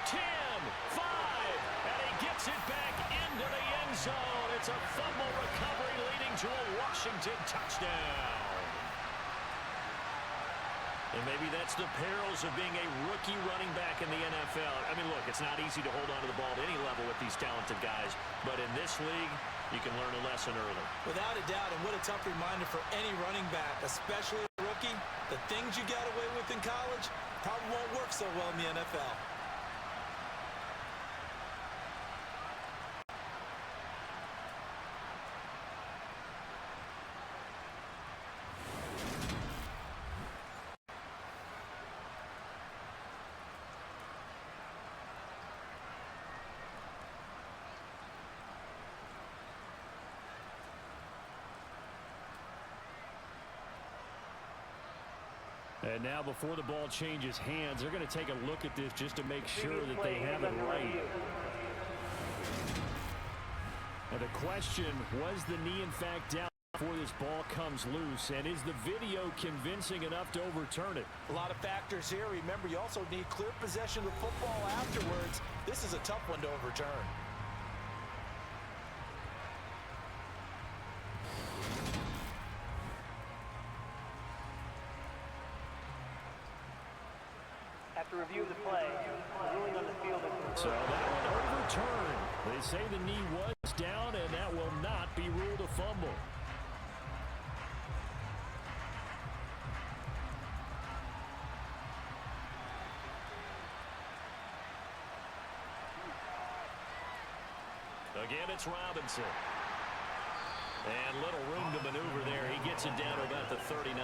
10, 5. And he gets it back into the end zone. It's a fumble recovery leading to a Washington touchdown. And maybe that's the perils of being a rookie running back in the NFL. I mean, look, it's not easy to hold on to the ball at any level with these talented guys. But in this league, you can learn a lesson early. Without a doubt, and what a tough reminder for any running back, especially a rookie. The things you got away with in college probably won't work so well in the NFL. And now before the ball changes hands, they're going to take a look at this just to make sure that they have it right. And the question, was the knee in fact down before this ball comes loose? And is the video convincing enough to overturn it? A lot of factors here. Remember, you also need clear possession of the football afterwards. This is a tough one to overturn. After review of the play, the ruling on the field is confirmed. So that one overturned. They say the knee was down, and that will not be ruled a fumble. Again, it's Robinson. And little room to maneuver there. He gets it down to about the 39.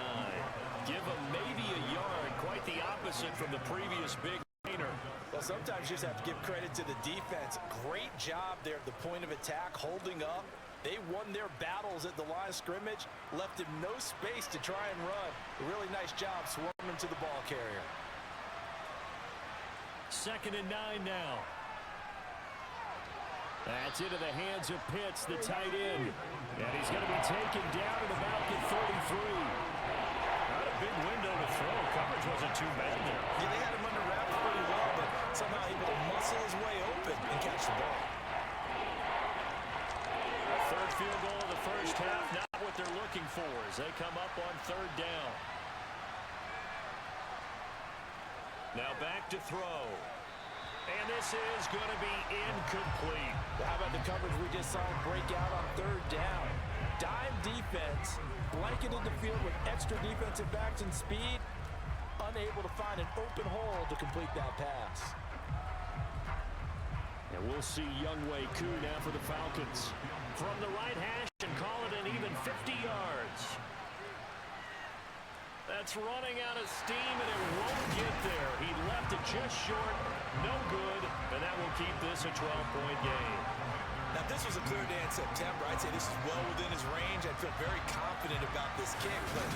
Give him maybe a yard. Quite the opposite from the previous big gainer. Well, sometimes you just have to give credit to the defense. Great job there at the point of attack, holding up. They won their battles at the line of scrimmage, left him no space to try and run. A really nice job swarming to the ball carrier. 2nd and 9 now. That's into the hands of Pitts, the tight end. And he's going to be taken down at about the 33. Not a big window to throw. Coverage wasn't too bad there. Yeah, they had him under wraps pretty well, but somehow able to muscle his way open and catch the ball. Third field goal of the first half, not what they're looking for as they come up on 3rd down. Now back to throw. And this is going to be incomplete. How about the coverage we just saw him break out on 3rd down? Dime defense, blanketed the field with extra defensive backs and speed, unable to find an open hole to complete that pass. And we'll see Younghoe Koo now for the Falcons. From the right hash and call it an even 50 yards. That's running out of steam, and it won't get there. He left it just short. No good, and that will keep this a 12-point game. Now, if this was a clear day in September, I'd say this is well within his range. I'd feel very confident about this kick, but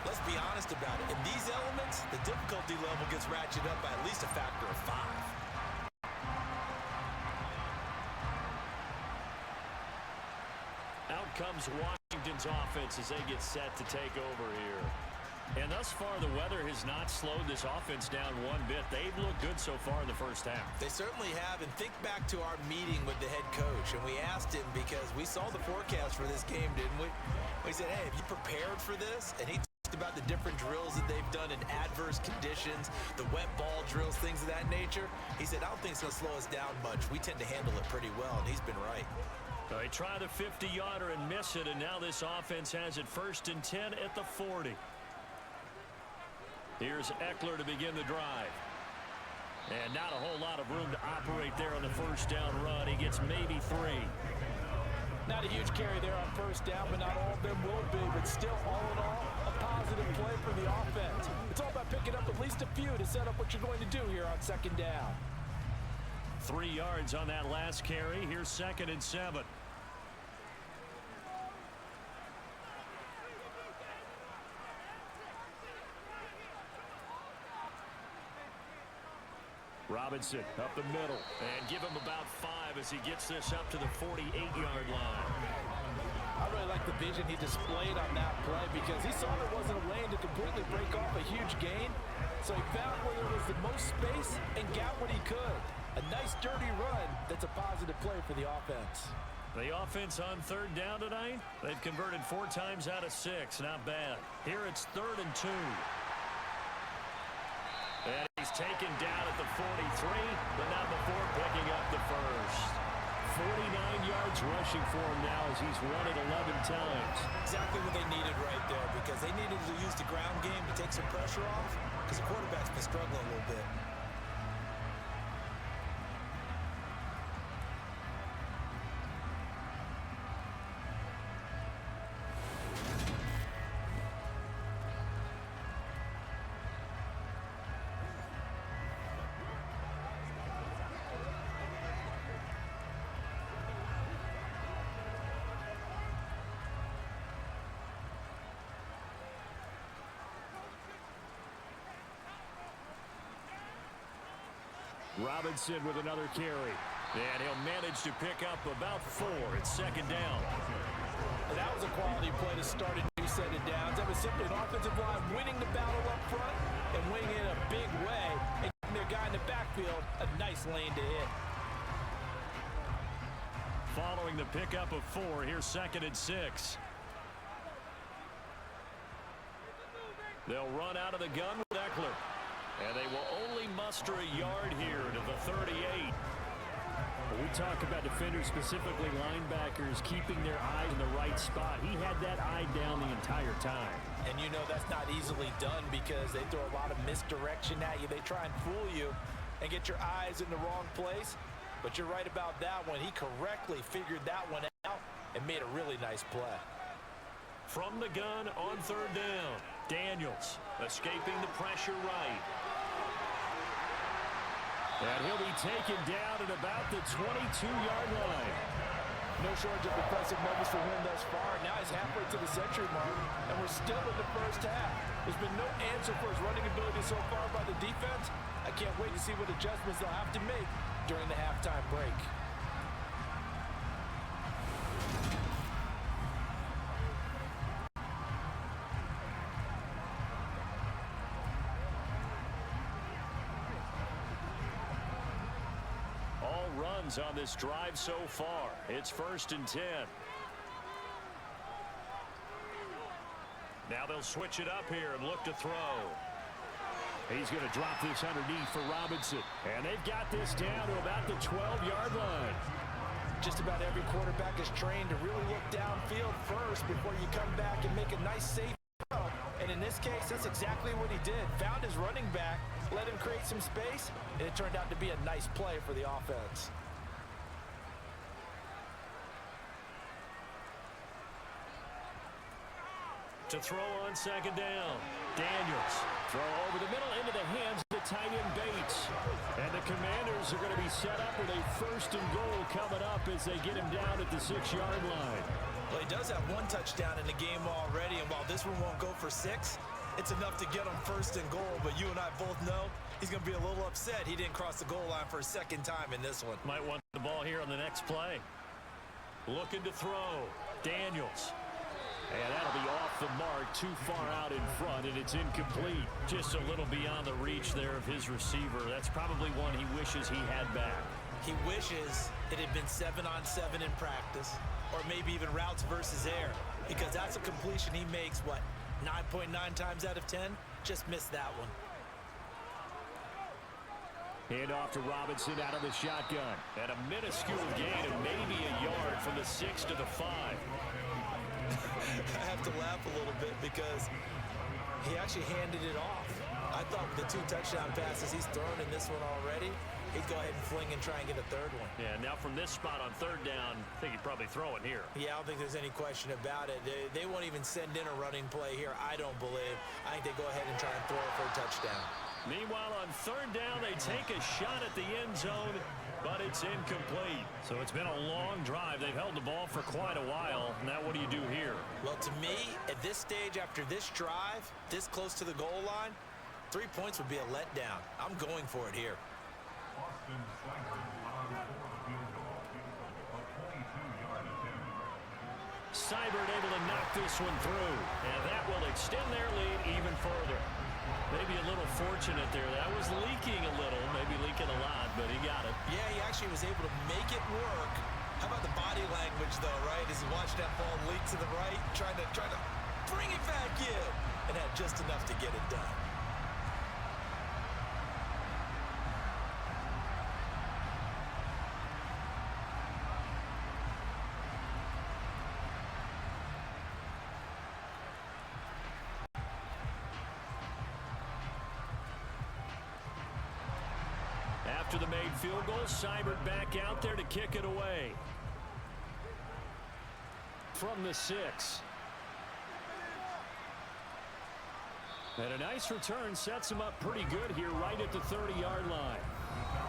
let's be honest about it. In these elements, the difficulty level gets ratcheted up by at least a factor of 5. Out comes Washington's offense as they get set to take over here. And thus far, the weather has not slowed this offense down one bit. They've looked good so far in the first half. They certainly have. And think back to our meeting with the head coach. And we asked him because we saw the forecast for this game, didn't we? We said, hey, have you prepared for this? And he talked about the different drills that they've done in adverse conditions, the wet ball drills, things of that nature. He said, I don't think it's going to slow us down much. We tend to handle it pretty well, and he's been right. They try the 50-yarder and miss it, and now this offense has it 1st and 10 at the 40. Here's Eckler to begin the drive. And not a whole lot of room to operate there on the 1st down run. He gets maybe 3. Not a huge carry there on 1st down, but not all of them will be. But still, all in all, a positive play for the offense. It's all about picking up at least a few to set up what you're going to do here on 2nd down. 3 yards on that last carry. Here's 2nd and 7. Robinson up the middle, and give him about 5 as he gets this up to the 48-yard line. I really like the vision he displayed on that play because he saw there wasn't a lane to completely break off a huge gain. So he found where there was the most space and got what he could. A nice dirty run that's a positive play for the offense. The offense on 3rd down tonight, they've converted 4 times out of 6. Not bad. Here it's 3rd and 2. And he's taken down at the 43, but not before picking up the first. 49 yards rushing for him now as he's run it 11 times. Exactly what they needed right there because they needed to use the ground game to take some pressure off because the quarterback's been struggling a little bit. Robinson with another carry. And he'll manage to pick up about 4. It's second down. And that was a quality play to start a new set of downs. That was simply an offensive line winning the battle up front and winning it in a big way and giving their guy in the backfield a nice lane to hit. Following the pickup of 4, here's second and 6. They'll run out of the gun with Eckler. And they will only muster a yard here to the 38. We talk about defenders, specifically linebackers, keeping their eyes in the right spot. He had that eye down the entire time. And you know that's not easily done because they throw a lot of misdirection at you. They try and fool you and get your eyes in the wrong place. But you're right about that one. He correctly figured that one out and made a really nice play. From the gun on third down, Daniels escaping the pressure right. And he'll be taken down at about the 22-yard line. No shortage of impressive moments for him thus far. Now he's halfway to the century mark, and we're still in the first half. There's been no answer for his running ability so far by the defense. I can't wait to see what adjustments they'll have to make during the halftime break. On this drive so far. It's 1st and 10. Now they'll switch it up here and look to throw. He's going to drop this underneath for Robinson. And they've got this down to about the 12-yard line. Just about every quarterback is trained to really look downfield first before you come back and make a nice safe throw. And in this case, that's exactly what he did. Found his running back, let him create some space, and it turned out to be a nice play for the offense. To throw on second down. Daniels. Throw over the middle into the hands of the tight end Bates. And the Commanders are going to be set up with a 1st and goal coming up as they get him down at the 6-yard line. Well, he does have 1 touchdown in the game already, and while this one won't go for 6, it's enough to get him 1st and goal. But you and I both know he's going to be a little upset he didn't cross the goal line for a second time in this one. Might want the ball here on the next play. Looking to throw. Daniels. And that'll be off the mark, too far out in front, and it's incomplete. Just a little beyond the reach there of his receiver. That's probably one he wishes he had back. He wishes it had been 7-on-7 in practice, or maybe even routes versus air, because that's a completion he makes, what, 9.9 times out of 10? Just missed that one. Hand off to Robinson out of the shotgun. And a minuscule gain of maybe a yard from the 6 to the 5. I have to laugh a little bit because he actually handed it off. I thought with the 2 touchdown passes he's thrown in this one already, he'd go ahead and fling and try and get a 3rd one. Yeah, now from this spot on 3rd down, I think he'd probably throw it here. Yeah, I don't think there's any question about it. They won't even send in a running play here, I don't believe. I think they go ahead and try and throw it for a touchdown. Meanwhile, on 3rd down, they take a shot at the end zone, but it's incomplete. So it's been a long drive. They've held the ball for quite a while. Now what do you do here? Well, to me, at this stage, after this drive, this close to the goal line, 3 points would be a letdown. I'm going for it here. Seibert able to knock this one through, and that will extend their lead even further. Maybe a little fortunate there. That was leaking a little, maybe leaking a lot, but he got it. Yeah, he actually was able to make it work. How about the body language, though, right? As he watched that ball leak to the right, trying to bring it back in, and had just enough to get it done. After the made field goal, Seibert back out there to kick it away. From the 6. And a nice return sets him up pretty good here right at the 30-yard line.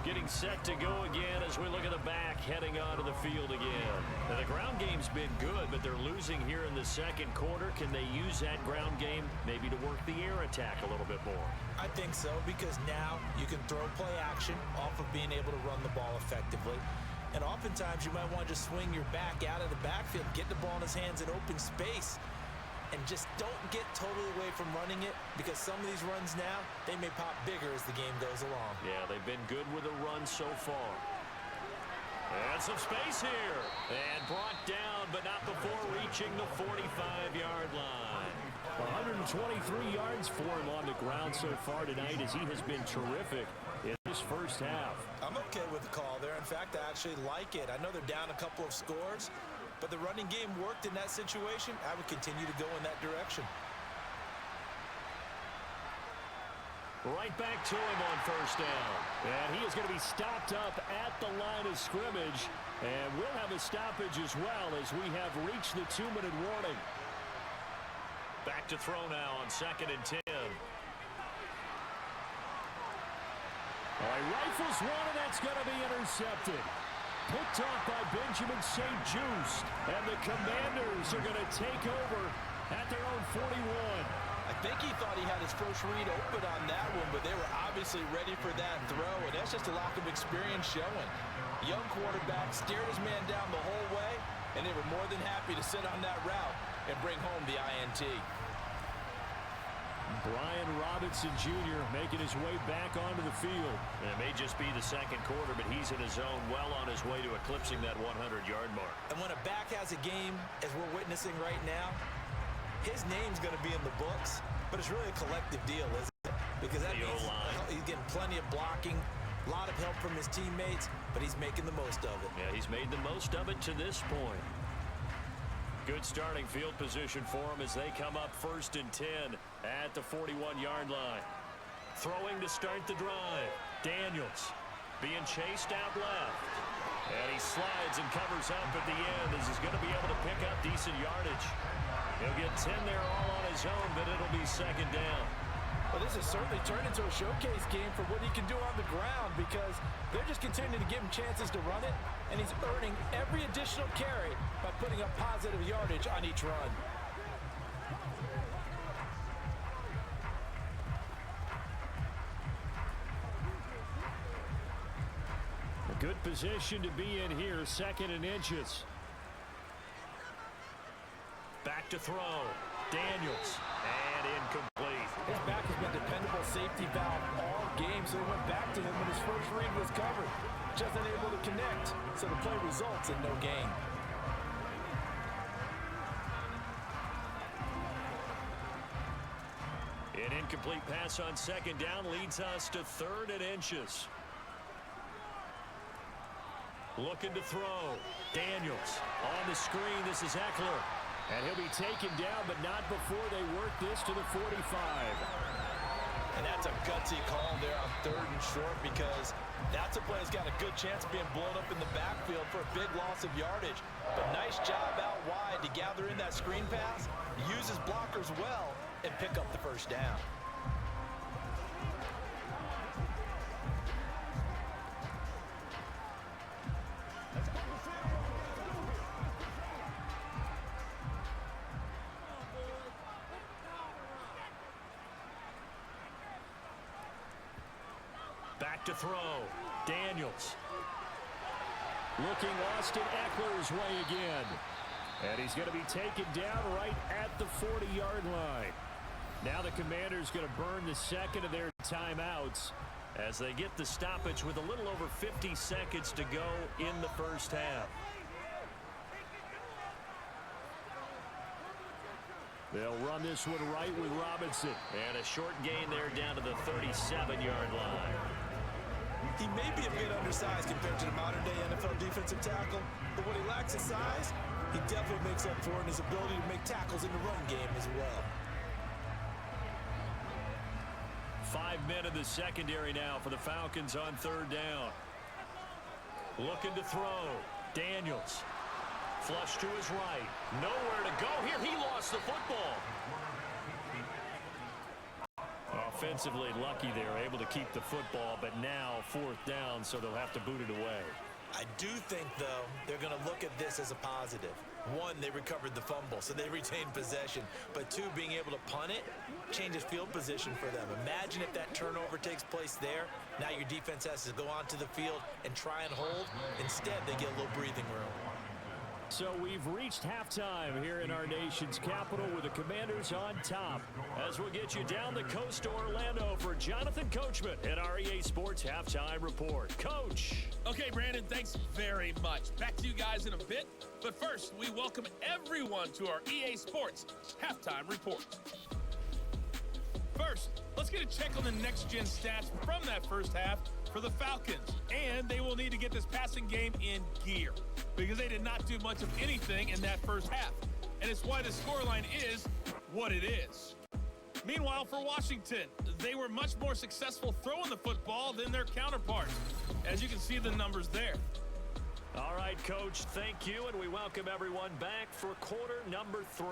Getting set to go again as we look at the back heading onto the field again. Now, the ground game's been good, but they're losing here in the second quarter. Can they use that ground game maybe to work the air attack a little bit more? I think so, because now you can throw play action off of being able to run the ball effectively. And oftentimes you might want to just swing your back out of the backfield, get the ball in his hands in open space, and just don't get totally away from running it, because some of these runs now, they may pop bigger as the game goes along. Yeah, they've been good with the run so far. And some space here. And brought down, but not before reaching the 45-yard line. 123 yards for him on the ground so far tonight, as he has been terrific in this first half. I'm okay with the call there. In fact, I actually like it. I know they're down a couple of scores, but the running game worked in that situation. I would continue to go in that direction. Right back to him on first down. And he is going to be stopped up at the line of scrimmage. And we'll have a stoppage as well, as we have reached the 2-minute warning. Back to throw now on 2nd and 10. All right, rifles one, and that's going to be intercepted. Picked off by Benjamin St. Just. And the Commanders are going to take over at their own 41. I think he thought he had his first read open on that one, but they were obviously ready for that throw, and that's just a lack of experience showing. Young quarterback steered his man down the whole way, and they were more than happy to sit on that route and bring home the INT. Brian Robinson Jr. making his way back onto the field. It may just be the second quarter, but he's in his zone, well on his way to eclipsing that 100-yard mark. And when a back has a game, as we're witnessing right now, his name's going to be in the books, but it's really a collective deal, isn't it? Because that means he's getting plenty of blocking, a lot of help from his teammates, but he's making the most of it. Yeah, he's made the most of it to this point. Good starting field position for him as they come up 1st and 10 at the 41-yard line. Throwing to start the drive. Daniels being chased out left. And he slides and covers up at the end as he's going to be able to pick up decent yardage. He'll get 10 there all on his own, but it'll be 2nd down. Well, this has certainly turned into a showcase game for what he can do on the ground, because they're just continuing to give him chances to run it, and he's earning every additional carry by putting up positive yardage on each run. A good position to be in here, 2nd and inches. Back to throw. Daniels. And incomplete. His back has been dependable safety valve all game, so he went back to him when his first read was covered. Just unable to connect, so the play results in no gain. An incomplete pass on 2nd down leads us to 3rd and inches. Looking to throw. Daniels on the screen. This is Eckler. And he'll be taken down, but not before they work this to the 45. And that's a gutsy call there on 3rd and short, because that's a play that's got a good chance of being blown up in the backfield for a big loss of yardage. But nice job out wide to gather in that screen pass, use his blockers well, and pick up the 1st down. Back to throw. Daniels. Looking Austin Eckler's way again. And he's going to be taken down right at the 40-yard line. Now the Commanders going to burn the 2nd of their timeouts as they get the stoppage with a little over 50 seconds to go in the first half. They'll run this one right with Robinson. And a short gain there down to the 37-yard line. He may be a bit undersized compared to the modern-day NFL defensive tackle, but when he lacks his size, he definitely makes up for it in his ability to make tackles in the run game as well. 5 men in the secondary now for the Falcons on 3rd down. Looking to throw. Daniels. Flush to his right. Nowhere to go here. He lost the football. defensively lucky there, able to keep the football, but now fourth down, so they'll have to boot it away. I do think, though, they're going to look at this as a positive. One, they recovered the fumble, so they retained possession. But two, being able to punt it changes field position for them. Imagine if that turnover takes place there. Now your defense has to go onto the field and try and hold. Instead, they get a little breathing room. So we've reached halftime here in our nation's capital with the Commanders on top. As we'll get you down the coast to Orlando for Jonathan Coachman at our EA Sports Halftime Report. Coach. Okay, Brandon, thanks very much. Back to you guys in a bit. But first, we welcome everyone to our EA Sports Halftime Report. First, let's get a check on the next-gen stats from that first half for the Falcons. And they will need to get this passing game in gear because they did not do much of anything in that first half. And it's why the scoreline is what it is. Meanwhile, for Washington, they were much more successful throwing the football than their counterparts. As you can see the numbers there. All right, Coach, thank you, and we welcome everyone back for quarter number 3.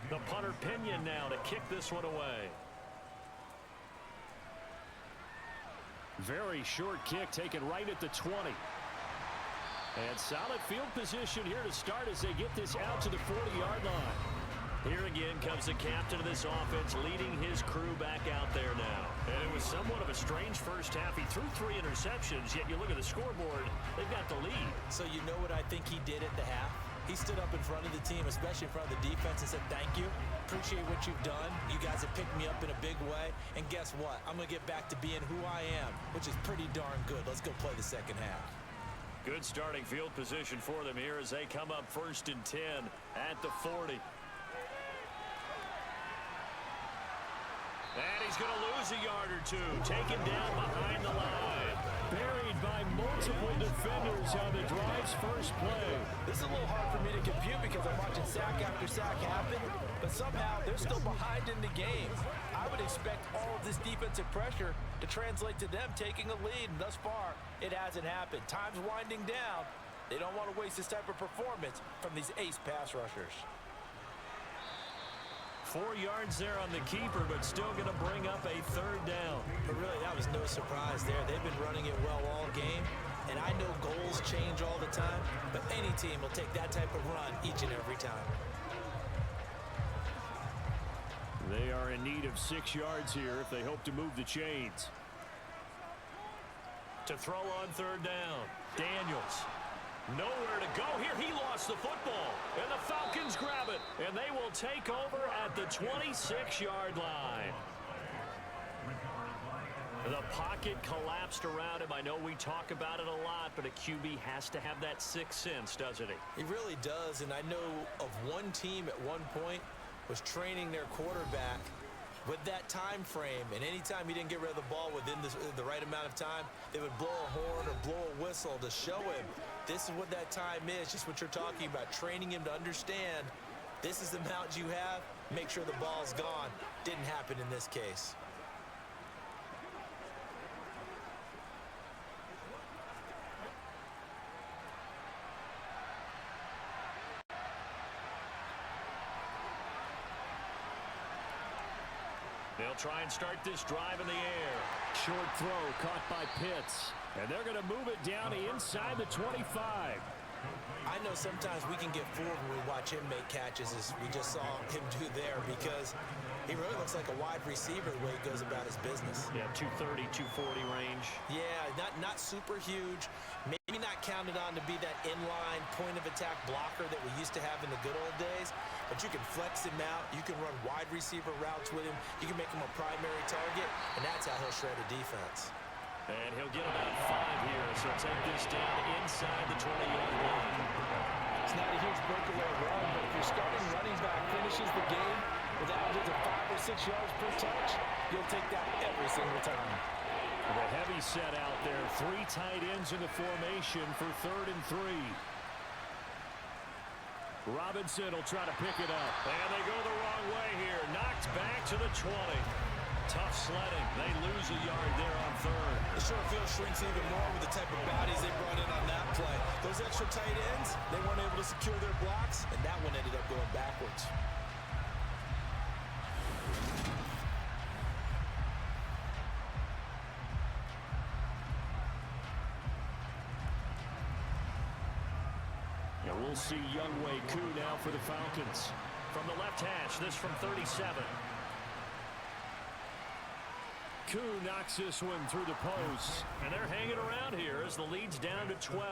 The punter Pinion now to kick this one away. Very short kick taken right at the 20. And solid field position here to start as they get this out to the 40-yard line. Here again comes the captain of this offense leading his crew back out there now. And it was somewhat of a strange first half. He threw 3 interceptions, yet you look at the scoreboard, they've got the lead. So you know what I think he did at the half? He stood up in front of the team, especially in front of the defense, and said, thank you. Appreciate what you've done. You guys have picked me up in a big way. And guess what? I'm going to get back to being who I am, which is pretty darn good. Let's go play the second half. Good starting field position for them here as they come up 1st and 10 at the 40. And he's going to lose a yard or two. Taken down behind the line. Buried by multiple defenders on the drive's first play. This is a little hard for me to compute because I'm watching sack after sack happen, but somehow they're still behind in the game. I would expect all of this defensive pressure to translate to them taking a lead, and thus far, it hasn't happened. Time's winding down. They don't want to waste this type of performance from these ace pass rushers. 4 yards there on the keeper, but still going to bring up a 3rd down. But really, that was no surprise there. They've been running it well all game, and I know goals change all the time, but any team will take that type of run each and every time. They are in need of 6 yards here if they hope to move the chains. To throw on 3rd down, Daniels. Nowhere to go here. He lost the football. And the Falcons grab it. And they will take over at the 26-yard line. The pocket collapsed around him. I know we talk about it a lot, but a QB has to have that sixth sense, doesn't he? He really does. And I know of one team at one point was training their quarterback with that time frame, and anytime he didn't get rid of the ball within the right amount of time, they would blow a horn or blow a whistle to show him this is what that time is, just what you're talking about, training him to understand this is the amount you have, make sure the ball's gone. Didn't happen in this case. They'll try and start this drive in the air. Short throw caught by Pitts. And they're going to move it down inside the 25. I know sometimes we can get fooled when we watch him make catches, as we just saw him do there, because he really looks like a wide receiver the way he goes about his business. Yeah, 230, 240 range. Yeah, not super huge. Maybe not counted on to be that inline point-of-attack blocker that we used to have in the good old days, but you can flex him out. You can run wide receiver routes with him. You can make him a primary target, and that's how he'll shred a defense. And he'll get about 5 here, so take this down inside the 20-yard line. It's not a huge breakaway run, but if your starting running back finishes the game with averages of 5 or 6 yards per touch, you'll take that every single time. The heavy set out there. 3 tight ends in the formation for 3rd and 3. Robinson will try to pick it up. And they go the wrong way here. Knocked back to the 20. Tough sledding. They lose a yard there on 3rd. The short field shrinks even more with the type of bodies they brought in on that play. Those extra tight ends, they weren't able to secure their blocks, and that one ended up going backwards. And we'll see Younghoe Koo now for the Falcons. From the left hash, this from 37. Koo knocks this one through the post, and they're hanging around here as the lead's down to 12.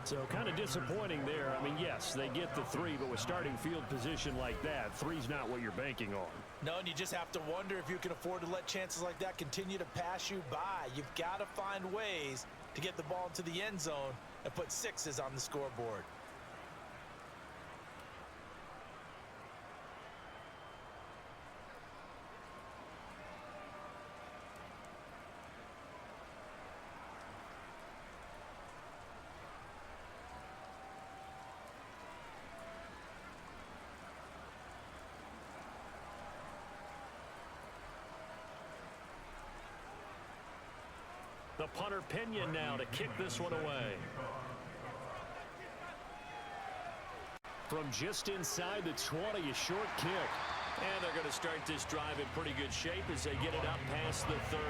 So kind of disappointing there. I mean, yes, they get the 3, but with starting field position like that, 3's not what you're banking on. No, and you just have to wonder if you can afford to let chances like that continue to pass you by. You've got to find ways to get the ball to the end zone and put 6s on the scoreboard. The punter Pinion now to kick this one away. From just inside the 20, a short kick. And they're going to start this drive in pretty good shape as they get it up past the 30.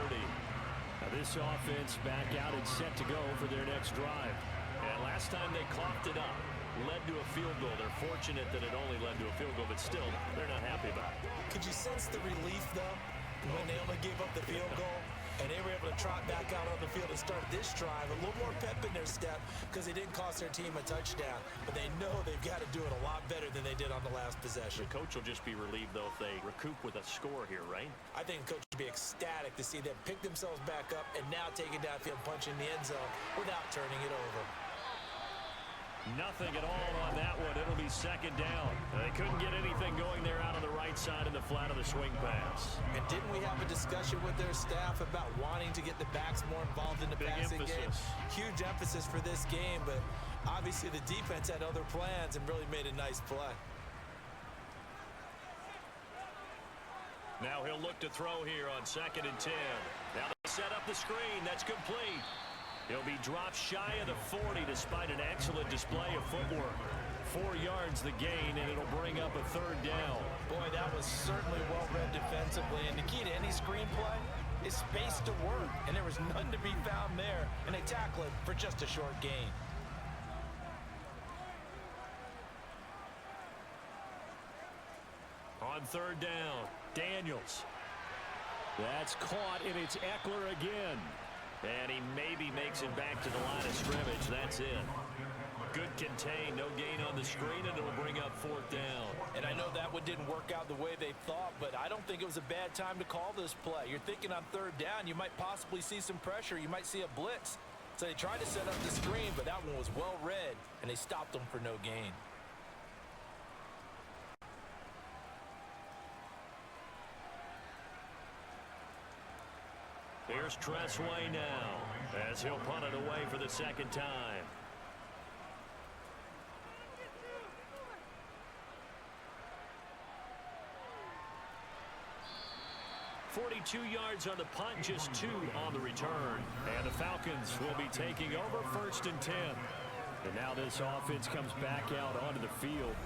Now this offense back out and set to go for their next drive. And last time they coughed it up, led to a field goal. They're fortunate that it only led to a field goal, but still, they're not happy about it. Could you sense the relief, though, when they only gave up the field goal? And they were able to trot back out on the field and start this drive. A little more pep in their step because they didn't cost their team a touchdown. But they know they've got to do it a lot better than they did on the last possession. The coach will just be relieved, though, if they recoup with a score here, right? I think the coach would be ecstatic to see them pick themselves back up and now take it downfield, punch in the end zone without turning it over. Nothing at all on that one. It'll be 2nd down. They couldn't get anything going there out on the right side in the flat of the swing pass. And didn't we have a discussion with their staff about wanting to get the backs more involved in the passing game? Huge emphasis for this game, but obviously the defense had other plans and really made a nice play. Now he'll look to throw here on 2nd and 10. Now they set up the screen. That's complete. He'll be dropped shy of the 40 despite an excellent display of footwork. 4 yards the gain, and it'll bring up a 3rd down. Boy, that was certainly well-read defensively. And the key to any screenplay is space to work. And there was none to be found there. And they tackle it for just a short gain. On 3rd down, Daniels. That's caught, and it's Eckler again. And he maybe makes it back to the line of scrimmage. That's it. Good contain. No gain on the screen, and it'll bring up 4th down. And I know that one didn't work out the way they thought, but I don't think it was a bad time to call this play. You're thinking on 3rd down, you might possibly see some pressure. You might see a blitz. So they tried to set up the screen, but that one was well read, and they stopped them for no gain. Here's Tressway now as he'll punt it away for the 2nd time. .42 yards on the punt, just 2 on the return. And the Falcons will be taking over 1st and 10. And now this offense comes back out onto the field.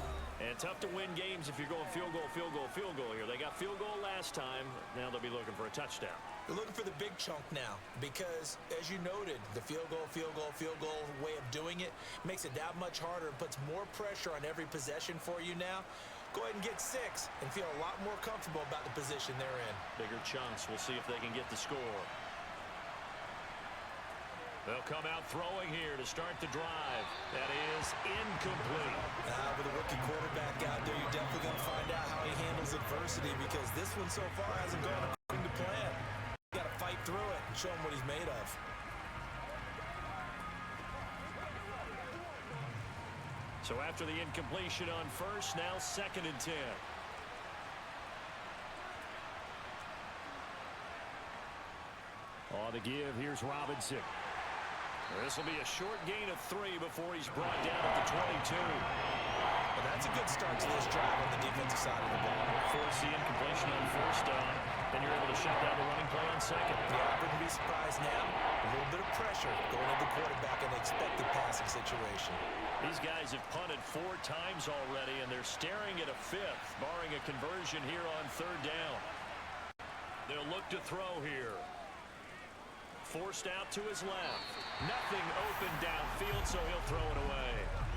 And tough to win games if you're going field goal, field goal, field goal here. They got field goal last time. Now they'll be looking for a touchdown. You're looking for the big chunk now because, as you noted, the field goal way of doing it makes it that much harder and puts more pressure on every possession for you now. Go ahead and get 6 and feel a lot more comfortable about the position they're in. Bigger chunks. We'll see if they can get the score. They'll come out throwing here to start the drive. That is incomplete. With a rookie quarterback out there, you're definitely going to find out how he handles adversity because this one so far hasn't gone according to plan. You got to fight through it and show him what he's made of. So after the incompletion on first, now 2nd and 10. On the give, here's Robinson. This will be a short gain of 3 before he's brought down at the 22. Well, that's a good start to this drive on the defensive side of the ball. Force the incompletion on first down, and you're able to shut down the running play on second. Yeah, I wouldn't be surprised now. A little bit of pressure going at the quarterback in an expected passing situation. These guys have punted 4 times already, and they're staring at a 5th, barring a conversion here on 3rd down. They'll look to throw here. Forced out to his left. Nothing open downfield, so he'll throw it away.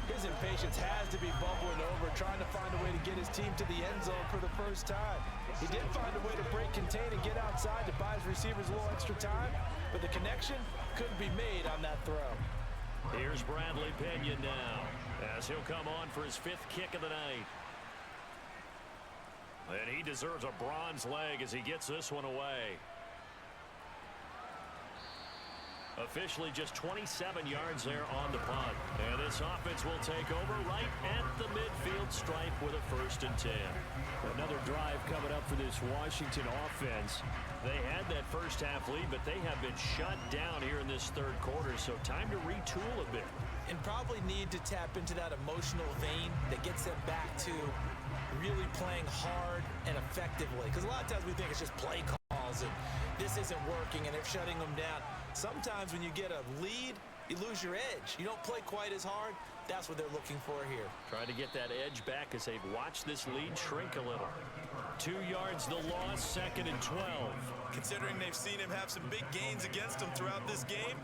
His impatience has to be bubbling over, trying to find a way to get his team to the end zone for the first time. He did find a way to break contain and get outside to buy his receivers a little extra time, but the connection couldn't be made on that throw. Here's Bradley Pinion now, as he'll come on for his 5th kick of the night. And he deserves a bronze leg as he gets this one away. Officially just 27 yards there on the punt. And this offense will take over right at the midfield stripe with a 1st and 10. Another drive coming up for this Washington offense. They had that first half lead, but they have been shut down here in this 3rd quarter, so time to retool a bit. And probably need to tap into that emotional vein that gets them back to really playing hard and effectively. Because a lot of times we think it's just play calls and this isn't working and they're shutting them down. Sometimes when you get a lead, you lose your edge. You don't play quite as hard. That's what they're looking for here. Trying to get that edge back as they've watched this lead shrink a little. 2 yards the loss, 2nd and 12. Considering they've seen him have some big gains against them throughout this game,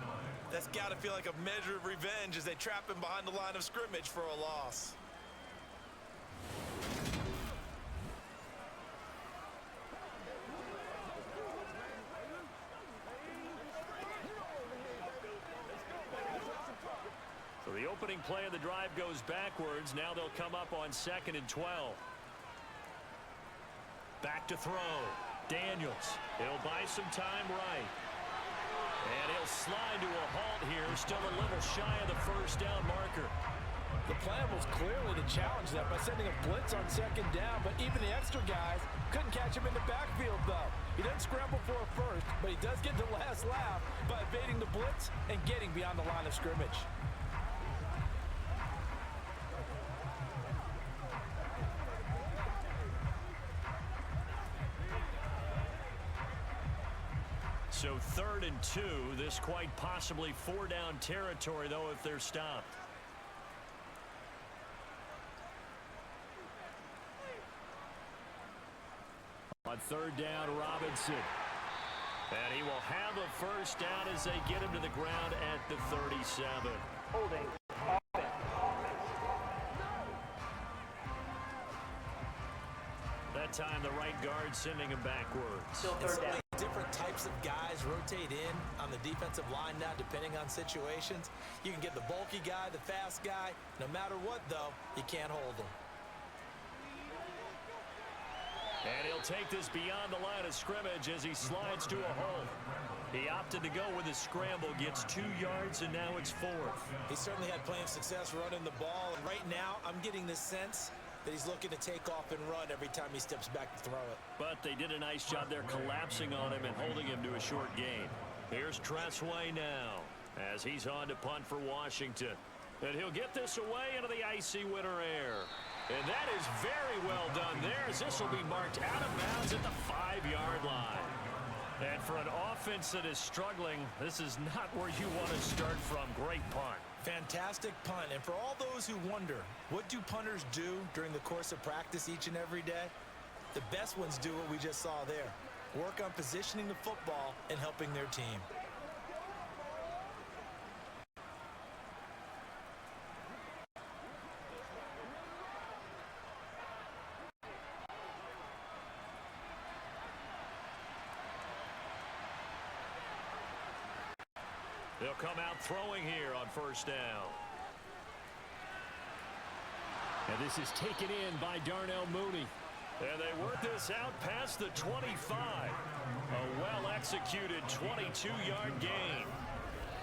that's got to feel like a measure of revenge as they trap him behind the line of scrimmage for a loss. So the opening play of the drive goes backwards. Now they'll come up on 2nd and 12. Back to throw. Daniels. He'll buy some time right. And he'll slide to a halt here. Still a little shy of the 1st down marker. The plan was clearly to challenge that by sending a blitz on 2nd down, but even the extra guys couldn't catch him in the backfield, though. He doesn't scramble for a 1st, but he does get the last laugh by evading the blitz and getting beyond the line of scrimmage. So 3rd and 2. This quite possibly 4-down territory, though, if they're stopped. On 3rd down, Robinson. And he will have a 1st down as they get him to the ground at the 37. Holding. That time the right guard sending him backwards. Still 3rd down. Different types of guys rotate in on the defensive line now depending on situations. You can get the bulky guy, the fast guy. No matter what, though, you can't hold them. And he'll take this beyond the line of scrimmage as he slides to a hole. He opted to go with his scramble, gets 2 yards, and now it's 4th. He certainly had plenty of success running the ball. And right now, I'm getting the sense that he's looking to take off and run every time he steps back to throw it. But they did a nice job there collapsing on him and holding him to a short gain. Here's Tressway now as he's on to punt for Washington. And he'll get this away into the icy winter air. And that is very well done there as this will be marked out of bounds at the 5-yard line. And for an offense that is struggling, this is not where you want to start from. Great punt. Fantastic punt. And for all those who wonder, what do punters do during the course of practice each and every day? The best ones do what we just saw there. work on positioning the football and helping their team. They'll come out throwing here on first down. And this is taken in by Darnell Mooney. And they work this out past the 25. A well-executed 22-yard gain.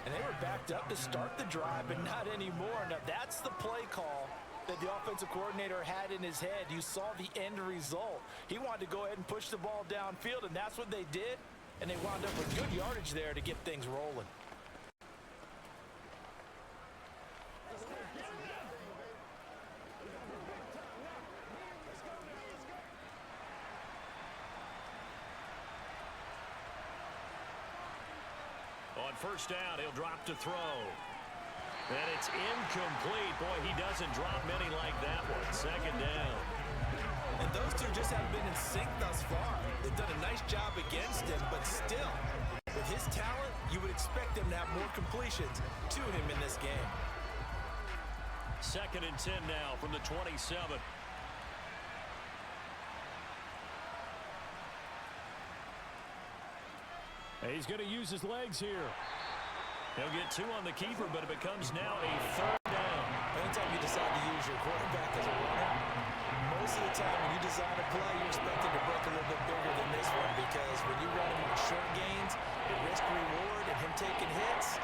And they were backed up to start the drive, but not anymore. Now, that's the play call that the offensive coordinator had in his head. You saw the end result. He wanted to go ahead and push the ball downfield, and that's what they did. And they wound up with good yardage there to get things rolling. On first down, he'll drop to throw. And it's incomplete. Boy, he doesn't drop many like that one. Second down. And those two just haven't been in sync thus far. They've done a nice job against him, but still, with his talent, you would expect him to have more completions to him in this game. Second and 10 now from the 27. He's going to use his legs here. He'll get two on the keeper, but it becomes now a third down. Anytime you decide to use your quarterback as a runner, most of the time when you decide to play, you're expected to break a little bit bigger than this one, because when you run him on short gains, the risk-reward and him taking hits,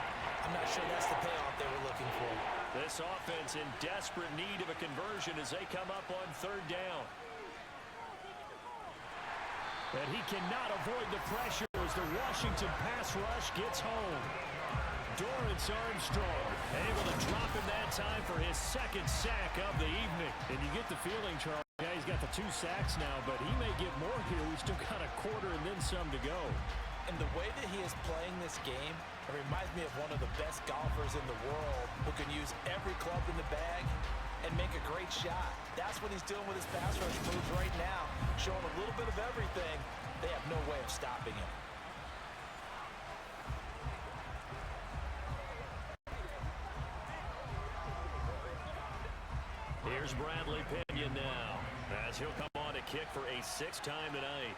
I'm not sure that's the payoff they were looking for. This offense in desperate need of a conversion as they come up on third down. And he cannot avoid the pressure as the Washington pass rush gets home. Dorrance Armstrong able to drop him that time for his second sack of the evening. And you get the feeling, Charles, yeah, he's got the 2 sacks now, but he may get more here. We've still got a quarter and then some to go. And the way that he is playing this game, it reminds me of one of the best golfers in the world who can use every club in the bag and make a great shot. That's what he's doing with his pass rush moves right now, showing a little bit of everything. They have no way of stopping him. Here's Bradley Pinion now, as he'll come on to kick for a 6th time tonight.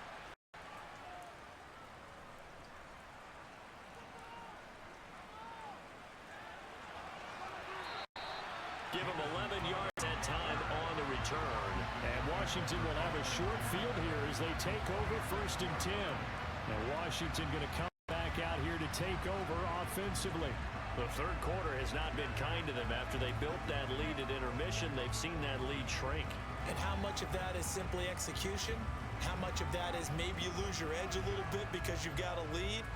Give him 11 yards that time on the return. And Washington will have a short field here as they take over 1st and 10. Now Washington going to come back out here to take over offensively. The third quarter has not been kind to them. After they built that lead at intermission, they've seen that lead shrink. And how much of that is simply execution? How much of that is maybe you lose your edge a little bit because you've got a lead?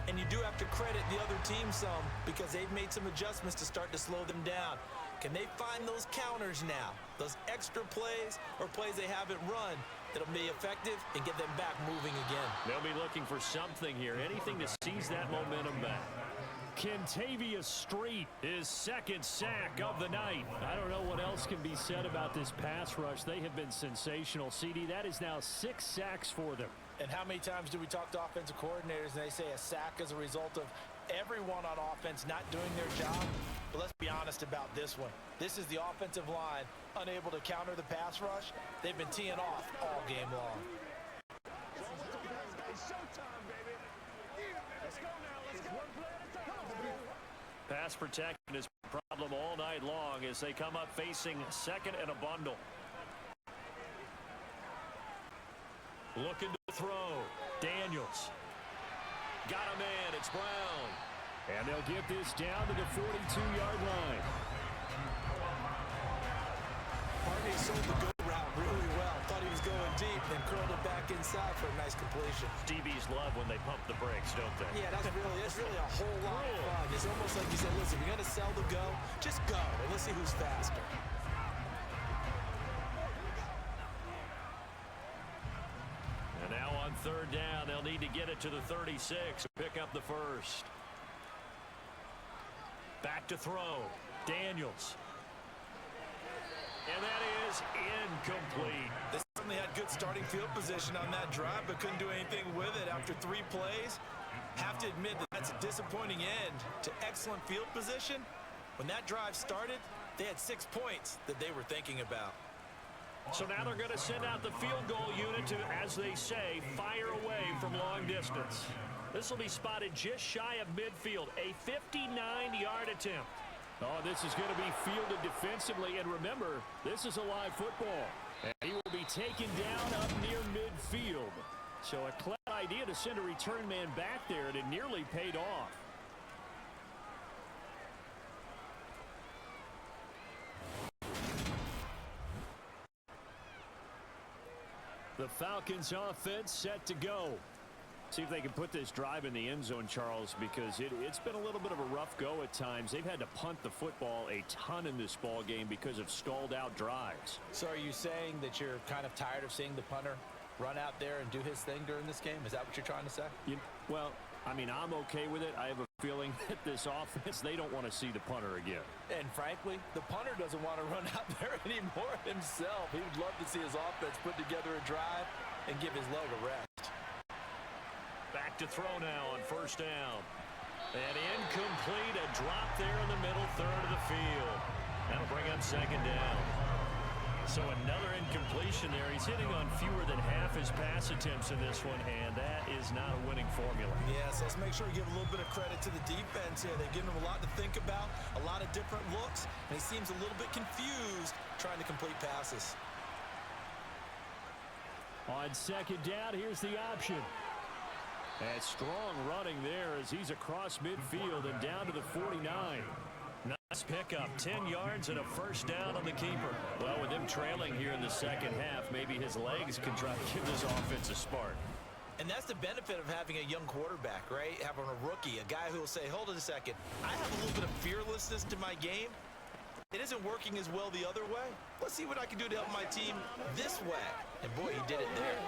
And you do have to credit the other team some, because they've made some adjustments to start to slow them down. Can they find those counters now, those extra plays or plays they haven't run that'll be effective and get them back moving again? They'll be looking for something here, anything to seize that momentum back. Kentavious Street, his 2nd sack of the night. I don't know what else can be said about this pass rush. They have been sensational. CD, that is now 6 sacks for them. And how many times do we talk to offensive coordinators and they say a sack as a result of everyone on offense not doing their job? But let's be honest about this one. This is the offensive line unable to counter the pass rush. They've been teeing off all game long. Pass protection is a problem all night long as they come up facing 2nd and a bundle. Looking to throw. Daniels. Got him in. It's Brown. And they'll get this down to the 42-yard line. Harney sold the go route really well. Thought he was going deep, then curled it back inside for a nice completion. DBs love when they pump the brakes, don't they? Yeah, that's really a whole lot of fun. It's almost like you said, listen, if you're going to sell the go, just go, and let's see who's faster. And now on third down, they'll need to get it to the 36 to pick up the first. Back to throw. Daniels. And that is incomplete. This is certainly had good starting field position on that drive, but couldn't do anything with it after 3 plays. Have to admit that that's a disappointing end to excellent field position. When that drive started, they had 6 points that they were thinking about. So now they're going to send out the field goal unit to, as they say, fire away from long distance. This will be spotted just shy of midfield, a 59-yard attempt. Oh, this is going to be fielded defensively, and remember, this is a live football. And he will be taken down up near midfield. So a clever idea to send a return man back there, and it nearly paid off. The Falcons offense set to go. See if they can put this drive in the end zone, Charles, because it's been a little bit of a rough go at times. They've had to punt the football a ton in this ball game because of stalled out drives. So are you saying that you're kind of tired of seeing the punter run out there and do his thing during this game? Is that what you're trying to say? Well, I mean, I'm okay with it. I have a feeling that this offense, they don't want to see the punter again. And frankly, the punter doesn't want to run out there anymore himself. He would love to see his offense put together a drive and give his leg a rest. Back to throw now on first down. And incomplete, a drop there in the middle third of the field. That'll bring up second down. So another incompletion there. He's hitting on fewer than half his pass attempts in this one, and that is not a winning formula. Yes, let's make sure we give a little bit of credit to the defense here. They've given him a lot to think about, a lot of different looks, and he seems a little bit confused trying to complete passes. On second down, here's the option. And strong running there as he's across midfield and down to the 49. Nice pickup, 10 yards and a first down on the keeper. Well, with him trailing here in the second half, maybe his legs can try to give this offense a spark. And that's the benefit of having a young quarterback, right? Having a rookie, a guy who will say, hold it a second, I have a little bit of fearlessness to my game. It isn't working as well the other way. Let's see what I can do to help my team this way. And boy, he did it there.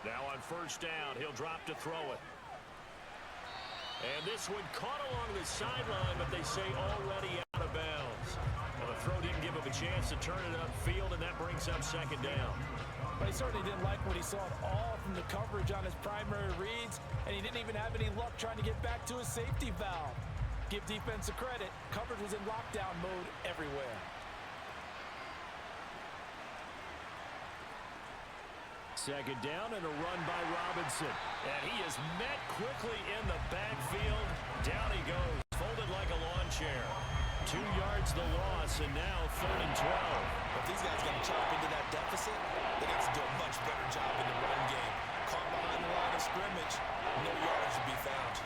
Now on first down, he'll drop to throw it. And this one caught along the sideline, but they say already out of bounds. Well, the throw didn't give him a chance to turn it upfield, and that brings up second down. But he certainly didn't like what he saw at all from the coverage on his primary reads, and he didn't even have any luck trying to get back to his safety valve. Give defense a credit. Coverage was in lockdown mode everywhere. Second down and a run by Robinson. And he is met quickly in the backfield. Down he goes, folded like a lawn chair. 2 yards the loss, and now 3rd and 12. If these guys got to chop into that deficit, they got to do a much better job in the run game. Caught behind the line of scrimmage, no yards to be found.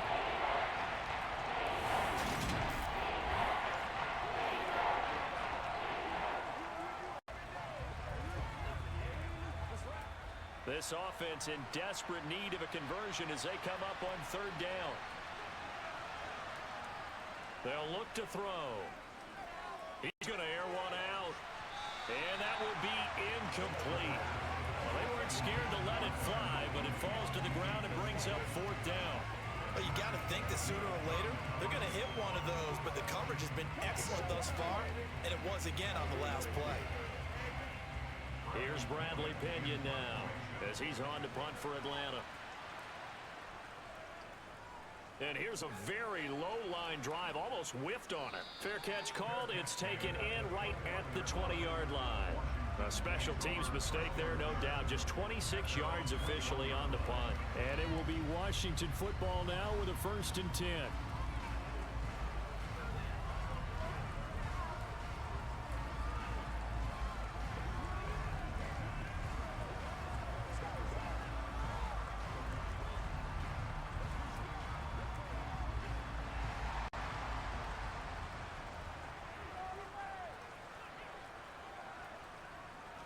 This offense in desperate need of a conversion as they come up on 3rd down. They'll look to throw. He's going to air one out. And that will be incomplete. Well, they weren't scared to let it fly, but it falls to the ground and brings up 4th down. Well, you got to think that sooner or later, they're going to hit one of those, but the coverage has been excellent thus far, and it was again on the last play. Here's Bradley Pinion now as he's on to punt for Atlanta. And here's a very low-line drive, almost whiffed on it. Fair catch called. It's taken in right at the 20-yard line. A special teams mistake there, no doubt. Just 26 yards officially on the punt. And it will be Washington football now with a 1st and 10.